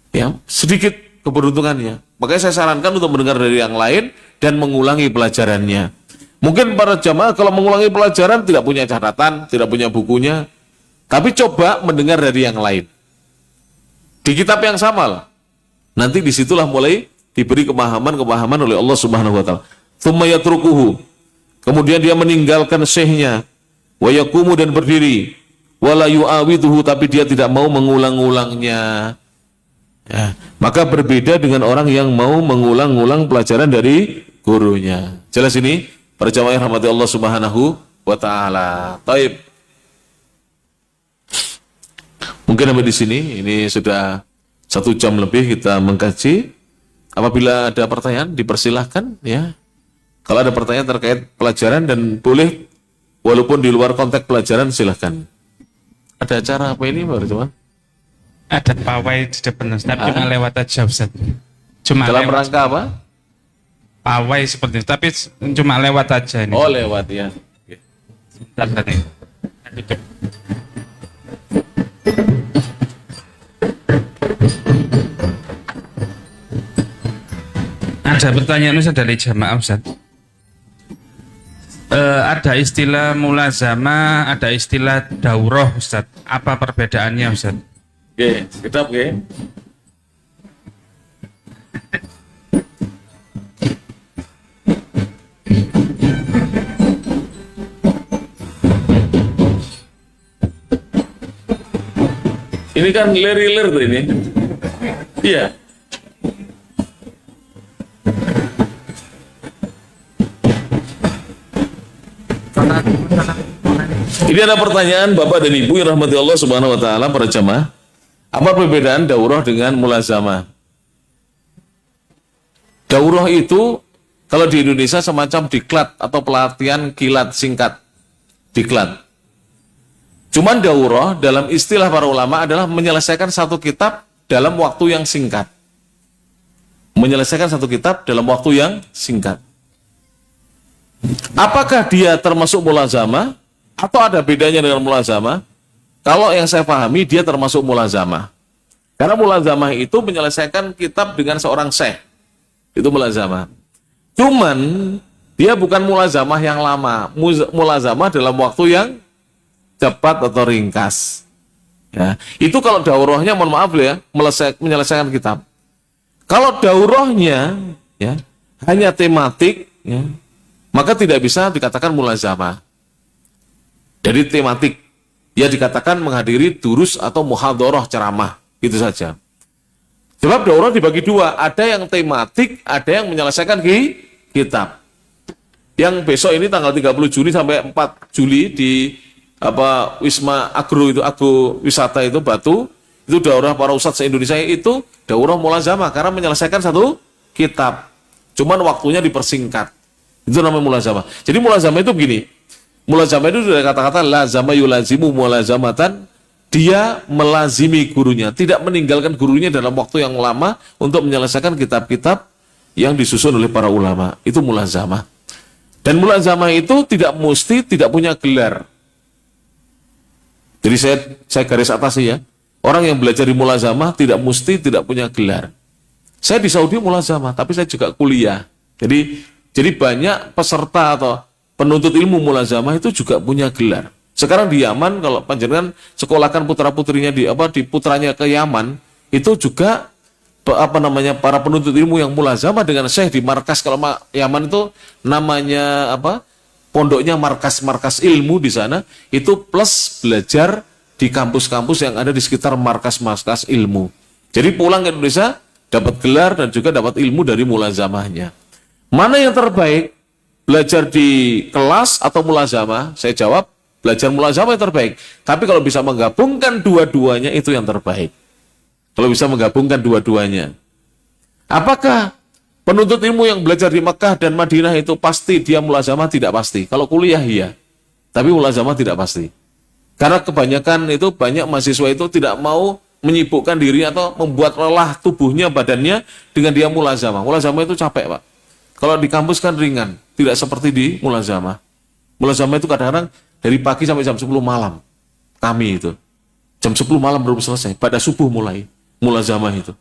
ya, sedikit keberuntungannya. Makanya saya sarankan untuk mendengar dari yang lain dan mengulangi pelajarannya. Mungkin para jamaah kalau mengulangi pelajaran tidak punya catatan, tidak punya bukunya, tapi coba mendengar dari yang lain. Di kitab yang sama lah. Nanti disitulah mulai diberi kemahaman oleh Allah Subhanahu wa taala. Tsumma yatrukuhu. Kemudian dia meninggalkan syekhnya, wa yaqumu, dan berdiri, wala yu'awiduhu, tapi dia tidak mau mengulang-ulangnya. Ya, maka berbeda dengan orang yang mau mengulang-ulang pelajaran dari gurunya. Jelas ini? Para jamaah yang rahmati Allah Subhanahu wa taala. Taib. Mungkin sampai di sini, ini sudah 1 jam lebih kita mengkaji. Apabila ada pertanyaan dipersilahkan, ya. Kalau ada pertanyaan terkait pelajaran, dan boleh walaupun di luar konteks pelajaran, silahkan. Ada acara apa ini, Pak Cuma? Ada pawai di depan, tapi cuma lewat aja, Ustaz. Cuma dalam lewat. rangka apa? Pawai seperti itu, tapi cuma lewat aja ini. Oh, lewat ya. Sebentar tadi. Ada pertanyaan Ustaz dari jamaah, Ustaz. Ada istilah mulazamah, ada istilah daurah, Ustaz. Apa perbedaannya, Ustaz? Oke, kitab oke. Ini kan lir-lir tuh ini. Iya. Ini ada pertanyaan Bapak dan Ibu yang rahmati Allah Subhanahu wa taala, para jamaah. Apa perbedaan daurah dengan mulazamah? Daurah itu kalau di Indonesia semacam diklat atau pelatihan kilat singkat. Diklat. Cuman daurah dalam istilah para ulama adalah menyelesaikan satu kitab dalam waktu yang singkat. Menyelesaikan satu kitab dalam waktu yang singkat. Apakah dia termasuk mulazamah atau ada bedanya dengan mulazamah? Kalau yang saya pahami, dia termasuk mulazamah. Karena mulazamah itu menyelesaikan kitab dengan seorang syekh. Itu mulazamah. Cuman, dia bukan mulazamah yang lama. Mulazamah dalam waktu yang cepat atau ringkas. Ya. Itu kalau daurahnya, mohon maaf ya, menyelesaikan kitab. Kalau daurahnya, ya, hanya tematik, ya, maka tidak bisa dikatakan mulazamah. Jadi tematik, ya dikatakan menghadiri durus atau muhadharah ceramah, itu saja. Sebab daurah dibagi dua, ada yang tematik, ada yang menyelesaikan kitab. Yang besok ini tanggal 30 Juni sampai 4 Juli di Wisma Agro itu, Agro Wisata itu Batu, itu daurah para ustadz se-Indonesia, itu daurah mulazamah karena menyelesaikan satu kitab. Cuman waktunya dipersingkat. Itu namanya mulazamah. Jadi mulazamah itu begini. Mulazamah itu dari kata-kata lazama yulazimu mulazamatan, dia melazimi gurunya, tidak meninggalkan gurunya dalam waktu yang lama untuk menyelesaikan kitab-kitab yang disusun oleh para ulama. Itu mulazamah. Dan mulazamah itu tidak mesti tidak punya gelar. Jadi saya garis atas ya. Orang yang belajar di mulazamah tidak mesti tidak punya gelar. Saya di Saudi mulazamah, tapi saya juga kuliah. Jadi banyak peserta atau penuntut ilmu mulazamah itu juga punya gelar. Sekarang di Yaman, kalau panjenengan sekolahkan putra-putrinya di putranya ke Yaman, itu juga para penuntut ilmu yang mulazamah dengan syekh di markas. Kalau Yaman itu namanya pondoknya markas ilmu di sana, itu plus belajar di kampus-kampus yang ada di sekitar markas-markas ilmu. Jadi pulang ke Indonesia dapat gelar dan juga dapat ilmu dari mulazamahnya. Mana yang terbaik? Belajar di kelas atau mulazamah? Saya jawab, belajar mulazamah yang terbaik. Tapi kalau bisa menggabungkan dua-duanya, itu yang terbaik. Kalau bisa menggabungkan dua-duanya. Apakah penuntut ilmu yang belajar di Mekah dan Madinah itu pasti dia mulazamah? Tidak pasti. Kalau kuliah iya. Tapi mulazamah tidak pasti. Karena kebanyakan itu, banyak mahasiswa itu tidak mau menyibukkan diri atau membuat lelah tubuhnya, badannya dengan dia mulazamah. Mulazamah itu capek, Pak. Kalau di kampus kan ringan, tidak seperti di mulazamah. Mulazamah itu kadang-kadang dari pagi sampai jam 10 malam. Kami itu. Jam 10 malam baru selesai, pada subuh mulai mulazamah itu.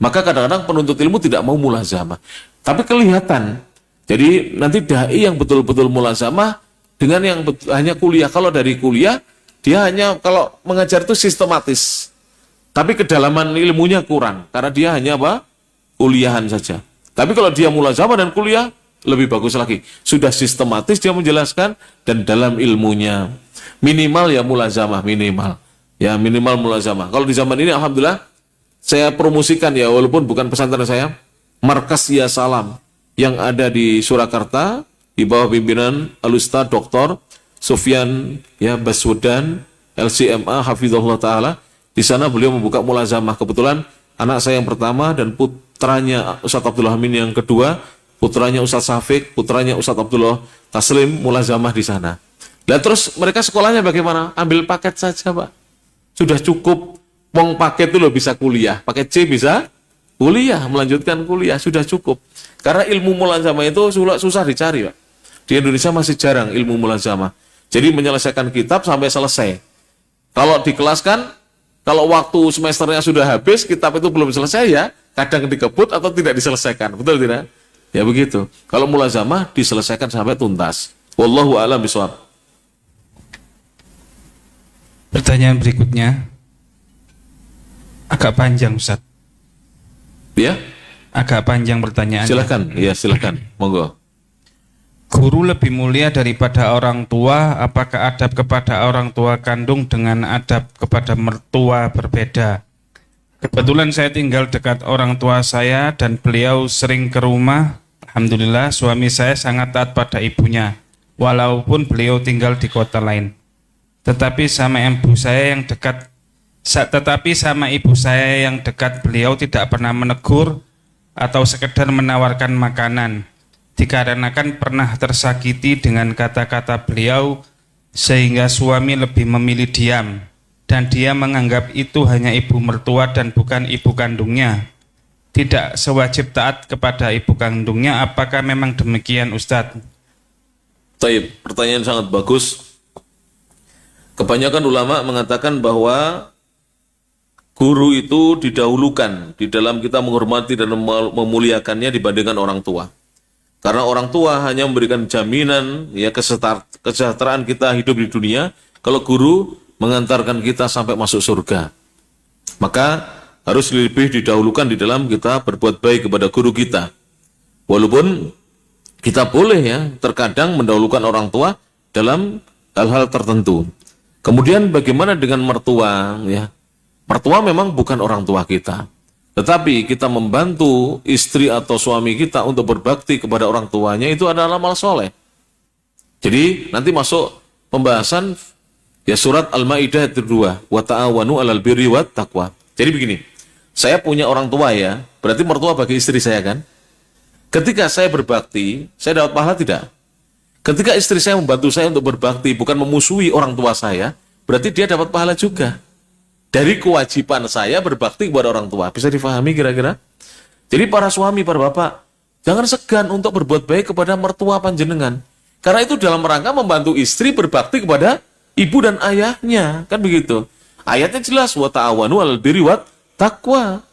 Maka kadang-kadang penuntut ilmu tidak mau mulazamah. Tapi kelihatan. Jadi nanti dai yang betul-betul mulazamah dengan yang hanya kuliah. Kalau dari kuliah, dia hanya kalau mengajar itu sistematis. Tapi kedalaman ilmunya kurang. Karena dia hanya kuliahan saja. Tapi kalau dia mulazamah dan kuliah, lebih bagus lagi. Sudah sistematis dia menjelaskan dan dalam ilmunya. Minimal ya mulazamah, minimal. Ya minimal mulazamah. Kalau di zaman ini alhamdulillah saya promosikan ya, walaupun bukan pesantren saya, Markas Ya Salam yang ada di Surakarta di bawah pimpinan Al-Ustaz Dr. Sufyan ya Baswedan LCMA Hafizahullah Ta'ala. Di sana beliau membuka mulazamah. Kebetulan anak saya yang pertama dan putranya Ustaz Abdullah Amin yang kedua, putranya Ustaz Syafiq, putranya Ustaz Abdullah Taslim mulazamah di sana. Nah terus mereka sekolahnya bagaimana? Ambil paket saja, Pak. Sudah cukup. Wong paket itu loh bisa kuliah. Paket C bisa kuliah, melanjutkan kuliah. Sudah cukup. Karena ilmu mulazamah itu susah dicari, Pak. Di Indonesia masih jarang ilmu mulazamah. Jadi menyelesaikan kitab sampai selesai. Kalau di kelas kan, kalau waktu semesternya sudah habis, kitab itu belum selesai ya, kadang dikebut atau tidak diselesaikan. Betul tidak? Ya begitu. Kalau mulazamah diselesaikan sampai tuntas. Wallahu a'lam bishawab. Pertanyaan berikutnya agak panjang, Ustaz. Ya? Agak panjang pertanyaannya. Silakan. Ya, silakan. Monggo. Guru lebih mulia daripada orang tua. Apakah adab kepada orang tua kandung dengan adab kepada mertua berbeda? Kebetulan saya tinggal dekat orang tua saya dan beliau sering ke rumah. Alhamdulillah suami saya sangat taat pada ibunya, walaupun beliau tinggal di kota lain. Tetapi sama ibu saya yang dekat beliau tidak pernah menegur atau sekedar menawarkan makanan. Dikarenakan pernah tersakiti dengan kata-kata beliau sehingga suami lebih memilih diam dan dia menganggap itu hanya ibu mertua dan bukan ibu kandungnya. Tidak sewajib taat kepada ibu kandungnya. Apakah memang demikian, Ustadz? Taib, pertanyaan sangat bagus. Kebanyakan ulama mengatakan bahwa guru itu didahulukan di dalam kita menghormati dan memuliakannya dibandingkan orang tua. Karena orang tua hanya memberikan jaminan ya kesejahteraan kita hidup di dunia, kalau guru mengantarkan kita sampai masuk surga. Maka harus lebih didahulukan di dalam kita berbuat baik kepada guru kita. Walaupun kita boleh ya terkadang mendahulukan orang tua dalam hal-hal tertentu. Kemudian bagaimana dengan mertua ya? Mertua memang bukan orang tua kita, tetapi kita membantu istri atau suami kita untuk berbakti kepada orang tuanya itu adalah amal soleh. Jadi nanti masuk pembahasan ya surat Al-Maidah 2, wa ta'awanu 'alal birri wat taqwa. Jadi begini, saya punya orang tua ya, berarti mertua bagi istri saya kan? Ketika saya berbakti, saya dapat pahala tidak? Ketika istri saya membantu saya untuk berbakti, bukan memusuhi orang tua saya, berarti dia dapat pahala juga. Dari kewajiban saya berbakti kepada orang tua. Bisa difahami kira-kira? Jadi para suami, para bapak, jangan segan untuk berbuat baik kepada mertua panjenengan. Karena itu dalam rangka membantu istri berbakti kepada ibu dan ayahnya. Kan begitu. Ayatnya jelas, wa ta'awanu 'alal birri wat taqwa.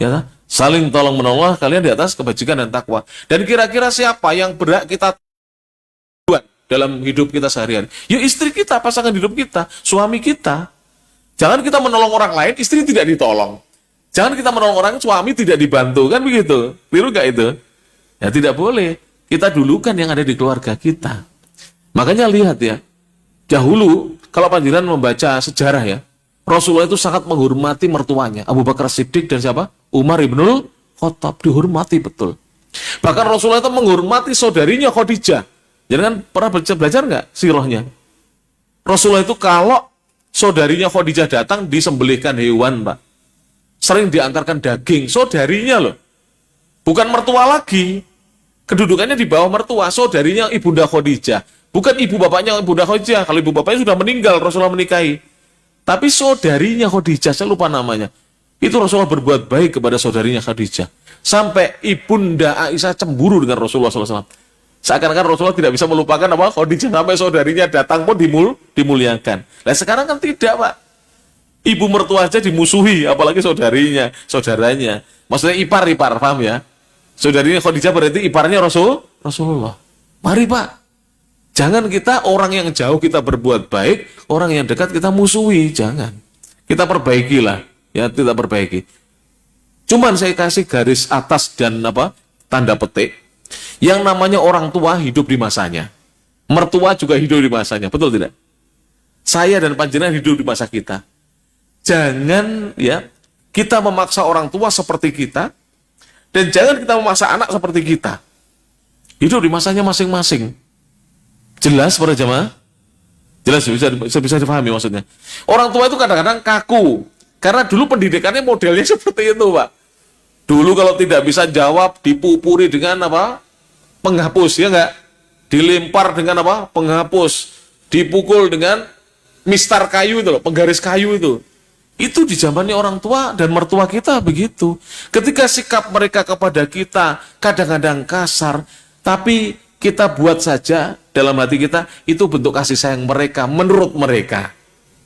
Ya, saling tolong menolong kalian di atas kebajikan dan takwa. Dan kira-kira siapa yang berhak kita buat dalam hidup kita sehari-hari? Ya istri kita, pasangan hidup kita, suami kita. Jangan kita menolong orang lain, istri tidak ditolong. Jangan kita menolong orang, suami tidak dibantu. Kan begitu? Keliru gak itu? Ya tidak boleh. Kita dulukan yang ada di keluarga kita. Makanya lihat ya, dahulu kalau panjenengan membaca sejarah ya, Rasulullah itu sangat menghormati mertuanya. Abu Bakar Siddiq dan siapa? Umar ibnul Khattab, dihormati betul. Bahkan Rasulullah itu menghormati saudarinya Khadijah. Jangan pernah belajar nggak sirahnya? Rasulullah itu kalau saudarinya Khadijah datang disembelihkan hewan, Pak. Sering diantarkan daging, saudarinya loh. Bukan mertua lagi. Kedudukannya di bawah mertua, saudarinya Ibunda Khadijah. Bukan ibu bapaknya Ibunda Khadijah. Kalau ibu bapaknya sudah meninggal, Rasulullah menikahi. Tapi saudarinya Khadijah, saya lupa namanya. Itu Rasulullah berbuat baik kepada saudarinya Khadijah. Sampai Ibunda Aisyah cemburu dengan Rasulullah SAW. Seakan-akan Rasulullah tidak bisa melupakan apa Khadijah, sampai saudarinya datang pun dimuliakan. Nah sekarang kan tidak, Pak. Ibu mertua aja dimusuhi, apalagi saudaranya. Maksudnya ipar, paham ya? Saudarinya Khadijah berarti iparnya Rasulullah. Mari Pak, jangan kita orang yang jauh kita berbuat baik, orang yang dekat kita musuhi, jangan. Kita perbaikilah, ya kita perbaiki. Cuman saya kasih garis atas dan tanda petik. Yang namanya orang tua hidup di masanya. Mertua juga hidup di masanya, betul tidak? Saya dan panjenengan hidup di masa kita. Jangan ya kita memaksa orang tua seperti kita. Dan jangan kita memaksa anak seperti kita. Hidup di masanya masing-masing. Jelas para jemaah? Jelas, bisa dipahami maksudnya. Orang tua itu kadang-kadang kaku. Karena dulu pendidikannya modelnya seperti itu, Pak. Dulu kalau tidak bisa jawab, dipupuri dengan penghapus, ya enggak? Dilempar dengan penghapus. Dipukul dengan mistar kayu itu loh, penggaris kayu itu. Itu di zamannya orang tua dan mertua kita begitu. Ketika sikap mereka kepada kita kadang-kadang kasar, tapi kita buat saja dalam hati kita, itu bentuk kasih sayang mereka, menurut mereka.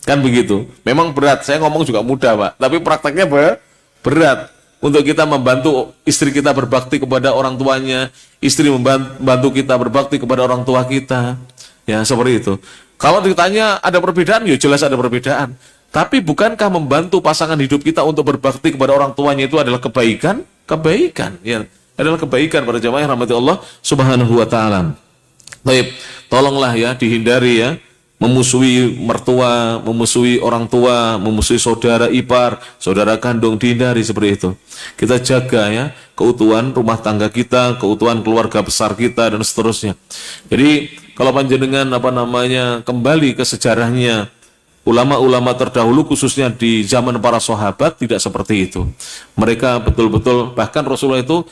Kan begitu. Memang berat, saya ngomong juga mudah, Pak. Tapi prakteknya berat. Untuk kita membantu istri kita berbakti kepada orang tuanya, istri membantu kita berbakti kepada orang tua kita. Ya, seperti itu. Kalau ditanya ada perbedaan, ya jelas ada perbedaan. Tapi bukankah membantu pasangan hidup kita untuk berbakti kepada orang tuanya itu adalah kebaikan? Kebaikan, ya. Adalah kebaikan para jemaah yang rahmati Allah Subhanahu wa taala. Baik, tolonglah ya dihindari ya memusuhi mertua, memusuhi orang tua, memusuhi saudara ipar, saudara kandung, dihindari seperti itu. Kita jaga ya keutuhan rumah tangga kita, keutuhan keluarga besar kita dan seterusnya. Jadi kalau panjenengan kembali ke sejarahnya ulama-ulama terdahulu khususnya di zaman para sahabat tidak seperti itu. Mereka betul-betul bahkan Rasulullah itu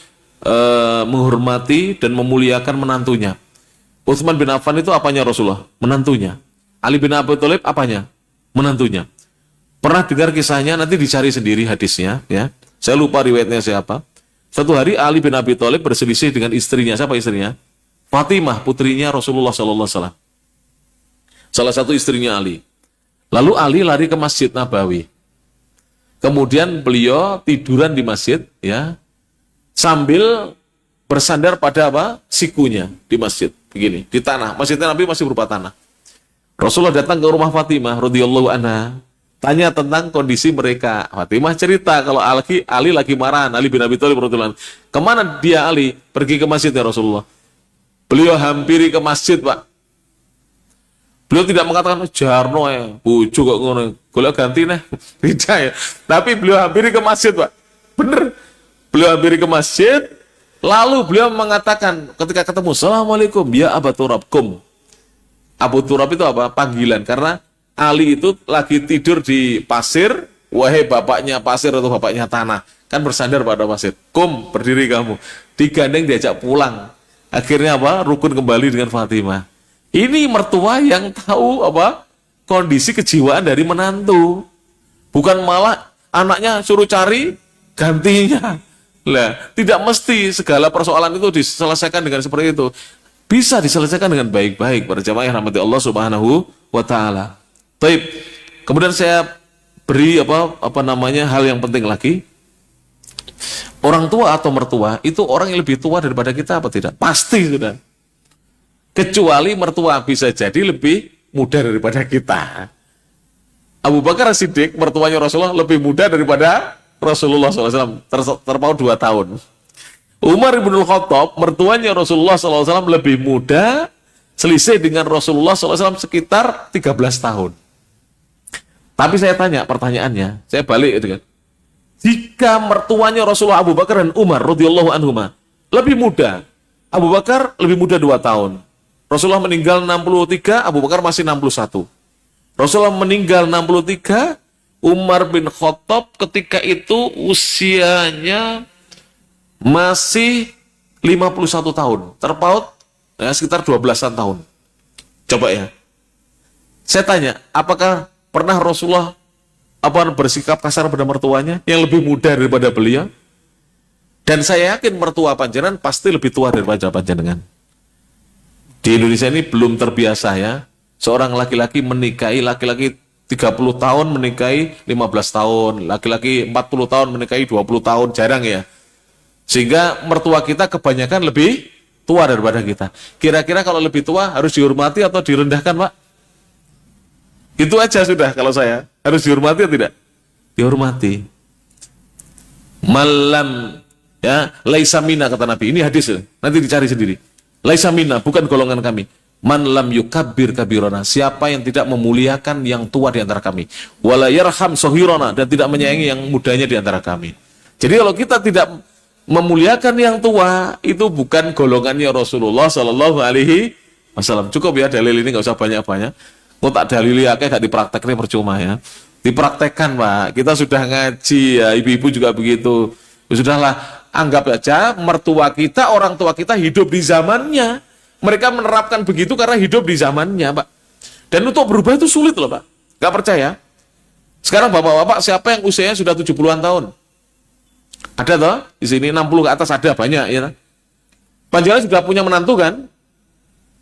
menghormati dan memuliakan menantunya. Utsman bin Affan itu apanya Rasulullah? Menantunya. Ali bin Abi Thalib apanya? Menantunya. Pernah dengar kisahnya, nanti dicari sendiri hadisnya ya. Saya lupa riwayatnya siapa. Suatu hari Ali bin Abi Thalib berselisih dengan istrinya. Siapa istrinya? Fatimah, putrinya Rasulullah SAW. Salah satu istrinya Ali. Lalu Ali lari ke Masjid Nabawi. Kemudian beliau tiduran di masjid ya, sambil bersandar pada sikunya di masjid. Begini, di tanah. Masjidnya Nabi masih berupa tanah. Rasulullah datang ke rumah Fatimah radhiyallahu anha, tanya tentang kondisi mereka. Fatimah cerita kalau Ali lagi marahan, Ali bin Abi Thalib radhiyallahu anhu. Kemana dia Ali? Pergi ke masjidnya Rasulullah. Beliau hampiri ke masjid, Pak. Beliau tidak mengatakan jarno ya, bojo kok ngono, golek ganti nih. Tidak ya. Tapi beliau hampiri ke masjid, Pak. Bener. Beliau hampiri ke masjid, lalu beliau mengatakan ketika ketemu, "Assalamualaikum ya Abu Turabkum." Abu Turab itu apa? Panggilan, karena Ali itu lagi tidur di pasir, wahai bapaknya pasir atau bapaknya tanah. Kan bersandar pada pasir. Kum, berdiri kamu. Digandeng diajak pulang. Akhirnya apa? Rukun kembali dengan Fatimah. Ini mertua yang tahu apa? Kondisi kejiwaan dari menantu. Bukan malah anaknya suruh cari gantinya. Lah, tidak mesti segala persoalan itu diselesaikan dengan seperti itu. Bisa diselesaikan dengan baik-baik para jamaah yang rahmati Allah Subhanahu wa taala. Baik. Kemudian saya beri hal yang penting lagi. Orang tua atau mertua itu orang yang lebih tua daripada kita apa tidak? Pasti sudah. Kecuali mertua bisa jadi lebih muda daripada kita. Abu Bakar As-Siddiq, mertuanya Rasulullah, lebih muda daripada Rasulullah SAW, terpaut 2 tahun. Umar ibn Khattab, mertuanya Rasulullah SAW lebih muda, selisih dengan Rasulullah SAW sekitar 13 tahun. Tapi saya tanya pertanyaannya, saya balik itu kan. Jika mertuanya Rasulullah Abu Bakar dan Umar radhiyallahu anhuma lebih muda, Abu Bakar lebih muda 2 tahun. Rasulullah meninggal 63, Abu Bakar masih 61. Rasulullah meninggal 63, Umar bin Khattab ketika itu usianya masih 51 tahun. Terpaut ya, sekitar 12-an tahun. Coba ya. Saya tanya, apakah pernah Rasulullah bersikap kasar pada mertuanya yang lebih muda daripada beliau? Dan saya yakin mertua panjenengan pasti lebih tua daripada panjenengan. Di Indonesia ini belum terbiasa ya. Seorang laki-laki menikahi laki-laki 30 tahun menikahi 15 tahun, laki-laki 40 tahun menikahi 20 tahun, jarang ya. Sehingga mertua kita kebanyakan lebih tua daripada kita. Kira-kira kalau lebih tua harus dihormati atau direndahkan, Pak? Itu aja sudah kalau saya. Harus dihormati atau tidak? Dihormati. Malam ya, laisa minna kata Nabi. Ini hadis, nanti dicari sendiri. Laisa minna, bukan golongan kami. Man lam yukabbir kabirona, siapa yang tidak memuliakan yang tua di antara kami. Wala yarham sohirona, dan tidak menyayangi yang mudanya di antara kami. Jadi kalau kita tidak memuliakan yang tua, itu bukan golongannya Rasulullah Sallallahu Alaihi Wasallam. Cukup ya dalil ini, nggak usah banyak-banyak. Mau tak dalili ya, kayak diprakteknya percuma ya. Dipraktekkan, Pak. Kita sudah ngaji ya, ibu-ibu juga begitu. Ya, sudahlah, anggap aja mertua kita, orang tua kita hidup di zamannya. Mereka menerapkan begitu karena hidup di zamannya, Pak. Dan untuk berubah itu sulit loh, Pak. Gak percaya? Sekarang bapak-bapak siapa yang usianya sudah 70-an tahun? Ada toh? Di sini 60 ke atas ada banyak ya. Panjenengan sudah punya menantu kan?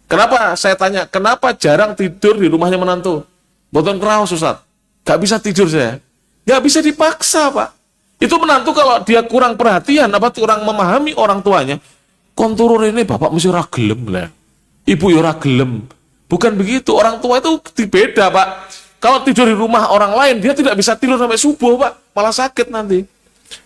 Kenapa saya tanya, kenapa jarang tidur di rumahnya menantu? Boten kraos Ustaz. Gak bisa tidur saya. Gak bisa dipaksa, Pak. Itu menantu kalau dia kurang perhatian, kurang memahami orang tuanya, konturun ini bapak mesti ora gelem lah. Ibu ya ora gelem. Bukan begitu. Orang tua itu beda, Pak. Kalau tidur di rumah orang lain, dia tidak bisa tidur sampai subuh, Pak. Malah sakit nanti.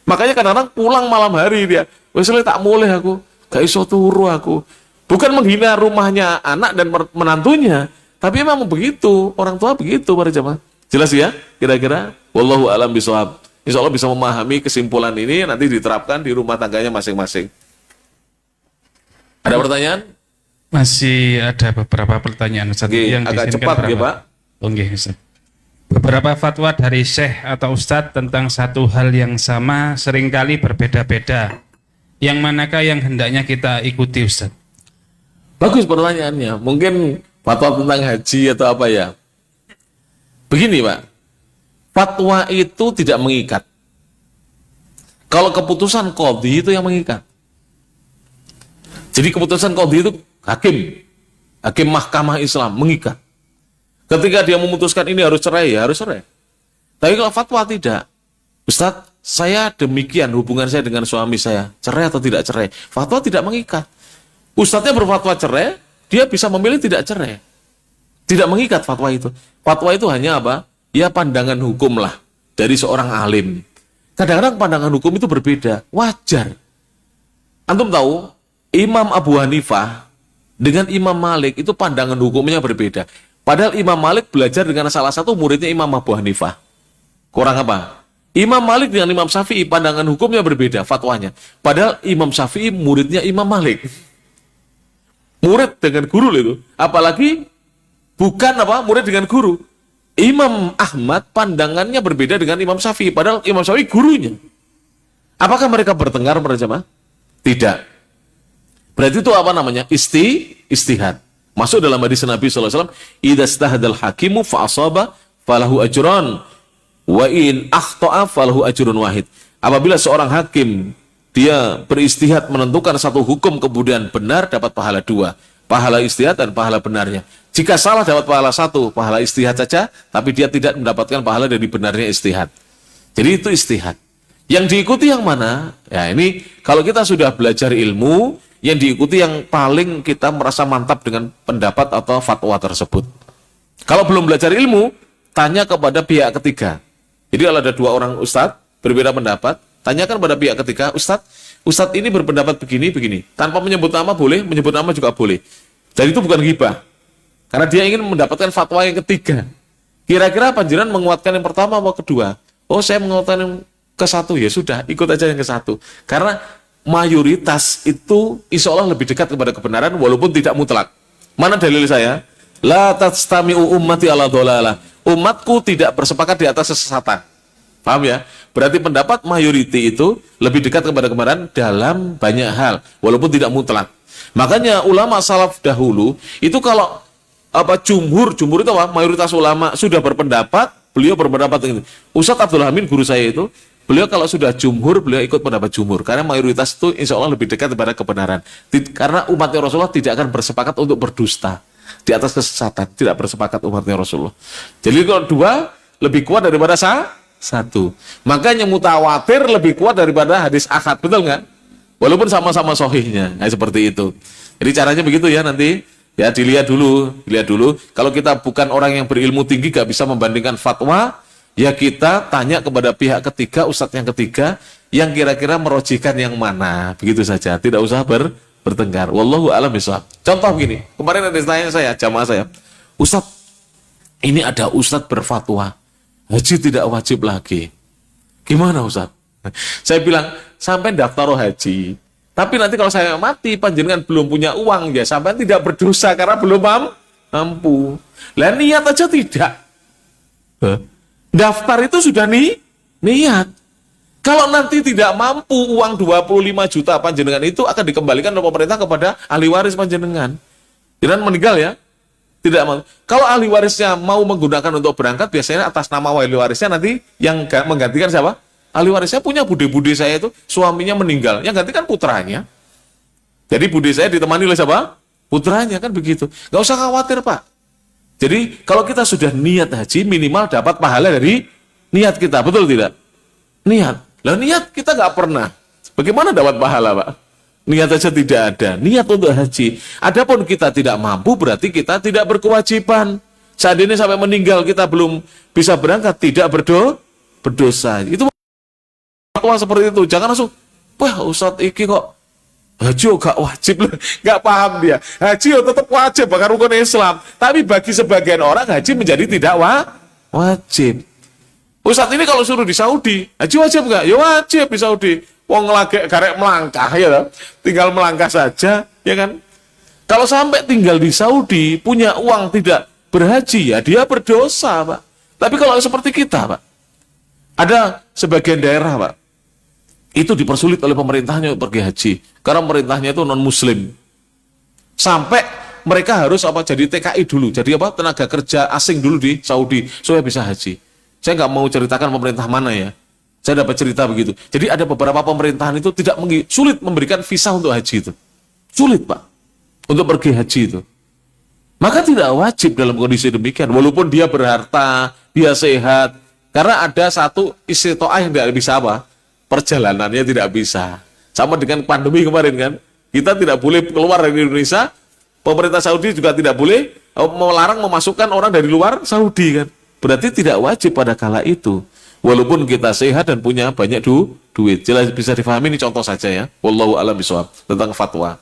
Makanya kadang-kadang pulang malam hari dia. Wes tak mulai aku. Gak iso turu aku. Bukan menghina rumahnya anak dan menantunya. Tapi memang begitu. Orang tua begitu para jemaah. Jelas ya? Kira-kira? Wallahu a'lam bishawab. Insya Allah bisa memahami kesimpulan ini. Nanti diterapkan di rumah tangganya masing-masing. Ada pertanyaan? Masih ada beberapa pertanyaan Ustaz. Yang agak cepat ya Pak. Oke, Ustaz. Beberapa fatwa dari Syekh atau Ustadz tentang satu hal yang sama seringkali berbeda-beda. Yang manakah yang hendaknya kita ikuti, Ustaz? Bagus pertanyaannya. Mungkin fatwa tentang haji atau apa ya. Begini Pak, fatwa itu tidak mengikat. Kalau keputusan qadhi itu yang mengikat. Jadi keputusan qadhi itu hakim mahkamah Islam mengikat. Ketika dia memutuskan ini harus cerai, ya harus cerai. Tapi kalau fatwa tidak, Ustadz, saya demikian hubungan saya dengan suami saya, cerai atau tidak cerai. Fatwa tidak mengikat. Ustadznya berfatwa cerai, dia bisa memilih tidak cerai. Tidak mengikat fatwa itu. Fatwa itu hanya apa? Ya pandangan hukum lah dari seorang alim. Kadang-kadang pandangan hukum itu berbeda, wajar. Antum tahu, Imam Abu Hanifah dengan Imam Malik itu pandangan hukumnya berbeda. Padahal Imam Malik belajar dengan salah satu muridnya Imam Abu Hanifah. Kurang apa? Imam Malik dengan Imam Syafi'i pandangan hukumnya berbeda fatwanya. Padahal Imam Syafi'i muridnya Imam Malik. Murid dengan guru itu. Apalagi bukan murid dengan guru. Imam Ahmad pandangannya berbeda dengan Imam Syafi'i. Padahal Imam Syafi'i gurunya. Apakah mereka bertengkar berjamaah? Tidak. Berarti itu apa namanya? Istihad. Masuk dalam hadis Nabi SAW. Idza istahadal hakimu fa'asaba falahu ajran. Wa in akhta'a falahu ajrun wahid. Apabila seorang hakim dia beristihad menentukan satu hukum kemudian benar, dapat pahala 2. Pahala istihad dan pahala benarnya. Jika salah dapat pahala 1, pahala istihad saja, tapi dia tidak mendapatkan pahala dari benarnya istihad. Jadi itu istihad. Yang diikuti yang mana? Ya ini kalau kita sudah belajar ilmu, yang diikuti yang paling kita merasa mantap dengan pendapat atau fatwa tersebut. Kalau belum belajar ilmu, tanya kepada pihak ketiga. Jadi kalau ada 2 orang ustadz berbeda pendapat, tanyakan pada pihak ketiga, Ustadz ini berpendapat begini. Tanpa menyebut nama boleh, menyebut nama juga boleh. Dan itu bukan ghibah. Karena dia ingin mendapatkan fatwa yang ketiga. Kira-kira panjenengan menguatkan yang pertama atau kedua? Oh, saya menguatkan yang ke-1, ya sudah, ikut aja yang ke-1. Karena mayoritas itu insya Allah lebih dekat kepada kebenaran walaupun tidak mutlak. Mana dalil saya? La tastami'u ummati ala dhalalah. Umatku tidak bersepakat di atas kesesatan. Paham ya? Berarti pendapat mayoriti itu lebih dekat kepada kebenaran dalam banyak hal, walaupun tidak mutlak. Makanya ulama salaf dahulu itu kalau jumhur itu mayoritas ulama sudah berpendapat, beliau berpendapat ini. Ustadz Abdul Hamid guru saya itu, beliau kalau sudah jumhur, beliau ikut pendapat jumhur. Karena mayoritas itu insya Allah lebih dekat kepada kebenaran. Karena umatnya Rasulullah tidak akan bersepakat untuk berdusta di atas kesesatan, tidak bersepakat umatnya Rasulullah. Jadi kalau 2 lebih kuat daripada 1. Makanya mutawatir lebih kuat daripada hadis ahad, betul nggak? Walaupun sama-sama sahihnya, seperti itu. Jadi caranya begitu ya nanti. Ya dilihat dulu. Kalau kita bukan orang yang berilmu tinggi, gak bisa membandingkan fatwa, ya kita tanya kepada pihak ketiga, ustadz yang ketiga, yang kira-kira merojihkan yang mana. Begitu saja, tidak usah bertengkar. Wallahu a'lam bishawab. Contoh begini, kemarin ada tanya saya, jamaah saya, Ustadz, ini ada ustadz berfatwa, haji tidak wajib lagi. Gimana Ustadz? Saya bilang, sampai daftar haji. Tapi nanti kalau saya mati, panjenengan belum punya uang, ya sampai tidak berdosa karena belum mampu. Lah niat aja tidak. Daftar itu sudah niat. Kalau nanti tidak mampu uang 25 juta panjenengan itu akan dikembalikan oleh pemerintah kepada ahli waris panjenengan. Jangan meninggal ya. Tidak mau. Kalau ahli warisnya mau menggunakan untuk berangkat, biasanya atas nama ahli warisnya nanti yang menggantikan siapa? Ahli warisnya punya bude-bude saya itu, suaminya meninggal, yang gantikan putranya. Jadi bude saya ditemani oleh siapa? Putranya, kan begitu. Gak usah khawatir Pak. Jadi kalau kita sudah niat haji, minimal dapat pahala dari niat kita, betul tidak? Niat. Lah niat kita gak pernah. Bagaimana dapat pahala Pak? Niat saja tidak ada. Niat untuk haji. Adapun kita tidak mampu, berarti kita tidak berkewajiban. Saat ini sampai meninggal kita belum bisa berangkat, tidak berdosa. Itu fatwa seperti itu. Jangan langsung, wah Ustadz iki kok haji gak wajib. Gak paham dia. Haji tetap wajib, bahkan rukun Islam. Tapi bagi sebagian orang haji menjadi tidak wajib. Ustadz ini kalau suruh di Saudi, haji wajib gak? Ya wajib di Saudi. Wong lagi karek melangkah ya, tinggal melangkah saja, ya kan? Kalau sampai tinggal di Saudi, punya uang tidak berhaji, ya dia berdosa, Pak. Tapi kalau seperti kita, Pak, ada sebagian daerah, Pak, itu dipersulit oleh pemerintahnya untuk pergi haji, karena pemerintahnya itu non-muslim. Sampai mereka harus jadi TKI dulu, jadi tenaga kerja asing dulu di Saudi, supaya bisa haji. Saya nggak mau ceritakan pemerintah mana ya. Saya dapat cerita begitu. Jadi ada beberapa pemerintahan itu sulit memberikan visa untuk haji itu. Sulit Pak, untuk pergi haji itu. Maka tidak wajib dalam kondisi demikian. Walaupun dia berharta, dia sehat. Karena ada satu istitoah yang tidak bisa perjalanannya tidak bisa. Sama dengan pandemi kemarin kan. Kita tidak boleh keluar dari Indonesia. Pemerintah Saudi juga tidak boleh melarang memasukkan orang dari luar Saudi kan. Berarti tidak wajib pada kala itu. Walaupun kita sehat dan punya banyak duit. Jelas bisa difahami, ini contoh saja ya. Wallahu a'lam bishawab tentang fatwa.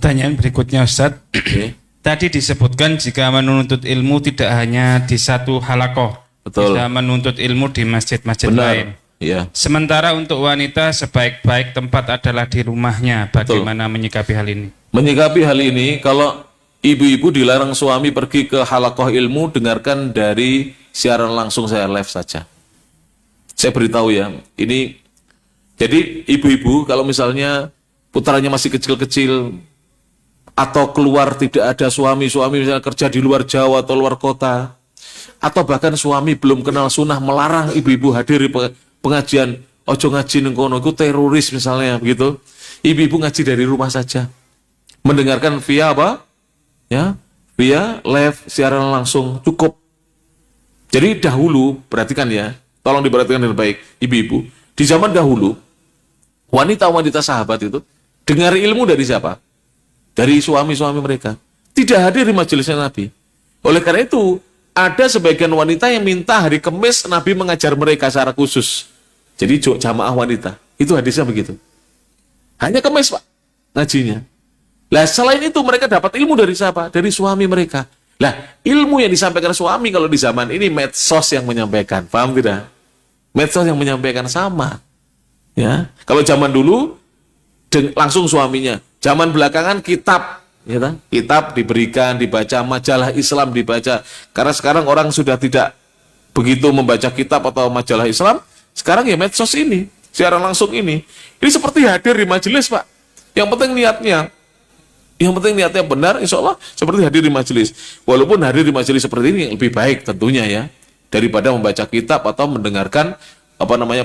Pertanyaan berikutnya Ustadz. Oke. Tadi disebutkan jika menuntut ilmu tidak hanya di satu halakoh, Betul. bisa menuntut ilmu di masjid-masjid lain. Benar. Ya. Sementara untuk wanita sebaik-baik tempat adalah di rumahnya. Bagaimana menyikapi hal ini? Menyikapi hal ini, kalau ibu-ibu dilarang suami pergi ke halakoh ilmu, dengarkan dari siaran langsung saya live saja. Saya beritahu ya, ini jadi ibu-ibu kalau misalnya putranya masih kecil-kecil atau keluar tidak ada suami misalnya kerja di luar Jawa atau luar kota, atau bahkan suami belum kenal sunnah melarang ibu-ibu hadir di pengajian, ojo ngaji neng kono, itu teroris misalnya begitu. Ibu-ibu ngaji dari rumah saja, mendengarkan via apa? Ya, via live siaran langsung cukup. Jadi dahulu, perhatikan ya, tolong diperhatikan dengan baik, ibu-ibu. Di zaman dahulu, wanita-wanita sahabat itu dengar ilmu dari siapa? Dari suami-suami mereka. Tidak hadir di majelisnya Nabi. Oleh karena itu, ada sebagian wanita yang minta hari Kamis Nabi mengajar mereka secara khusus. Jadi jamaah wanita. Itu hadisnya begitu. Hanya Kamis, Pak, ngajinya. Lah selain itu mereka dapat ilmu dari siapa? Dari suami mereka. Lah ilmu yang disampaikan suami kalau di zaman ini medsos yang menyampaikan. Paham tidak? Medsos yang menyampaikan sama. Ya. Kalau zaman dulu langsung suaminya. Zaman belakangan kitab, ya kan? Kitab diberikan, dibaca, majalah Islam dibaca. Karena sekarang orang sudah tidak begitu membaca kitab atau majalah Islam. Sekarang ya medsos ini, siaran langsung ini. Ini seperti hadir di majelis, Pak. Yang penting niatnya benar, insya Allah seperti hadir di majelis. Walaupun hadir di majelis seperti ini yang lebih baik tentunya ya, daripada membaca kitab atau mendengarkan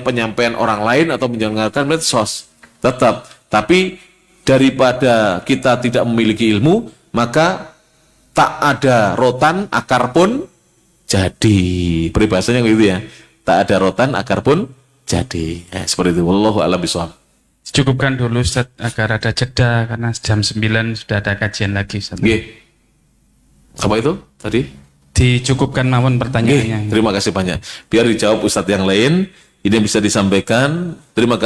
penyampaian orang lain atau mendengarkan medsos. Tetap, tapi daripada kita tidak memiliki ilmu, maka tak ada rotan, akar pun jadi. Peribahasanya begitu ya. Tak ada rotan, akar pun jadi. Seperti itu. Wallahu a'lam bishawab. Cukupkan dulu Ustaz agar ada jeda karena jam 9 sudah ada kajian lagi Ustaz. Nggih. Apa itu tadi? Dicukupkan mawon pertanyaannya. Terima kasih banyak. Biar dijawab Ustadz yang lain. Ini yang bisa disampaikan. Terima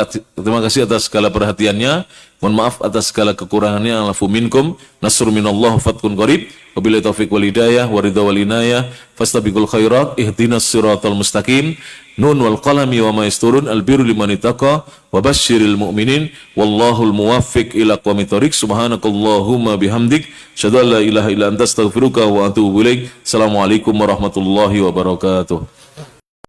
kasih atas segala perhatiannya. Mohon maaf atas segala kekurangannya. Alafu minkum. Nasrul minallah fatkun qarib. Wabillahi taufiq wal hidayah. Waridha wal inayah. Fastabiqul khairat. Ihdinas siratal mustaqim. Nun wal qalami wa ma yasturun. Albiru liman ittaqa. Wa basyiril mu'minin. Wallahul muwaffiq ila aqwamit thoriq. Subhanakallahumma bihamdik. Asyhadu an la ilaha illa anta astaghfiruka wa atubu ilaik. Assalamualaikum warahmatullahi wabarakatuh.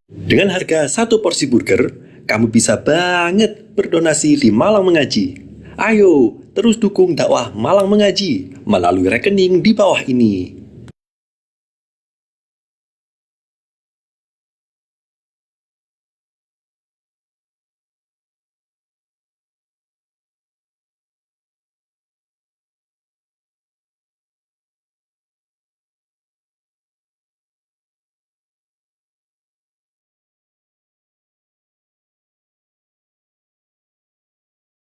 Dengan harga satu porsi burger, kamu bisa banget berdonasi di Malang Mengaji. Ayo, terus dukung dakwah Malang Mengaji melalui rekening di bawah ini.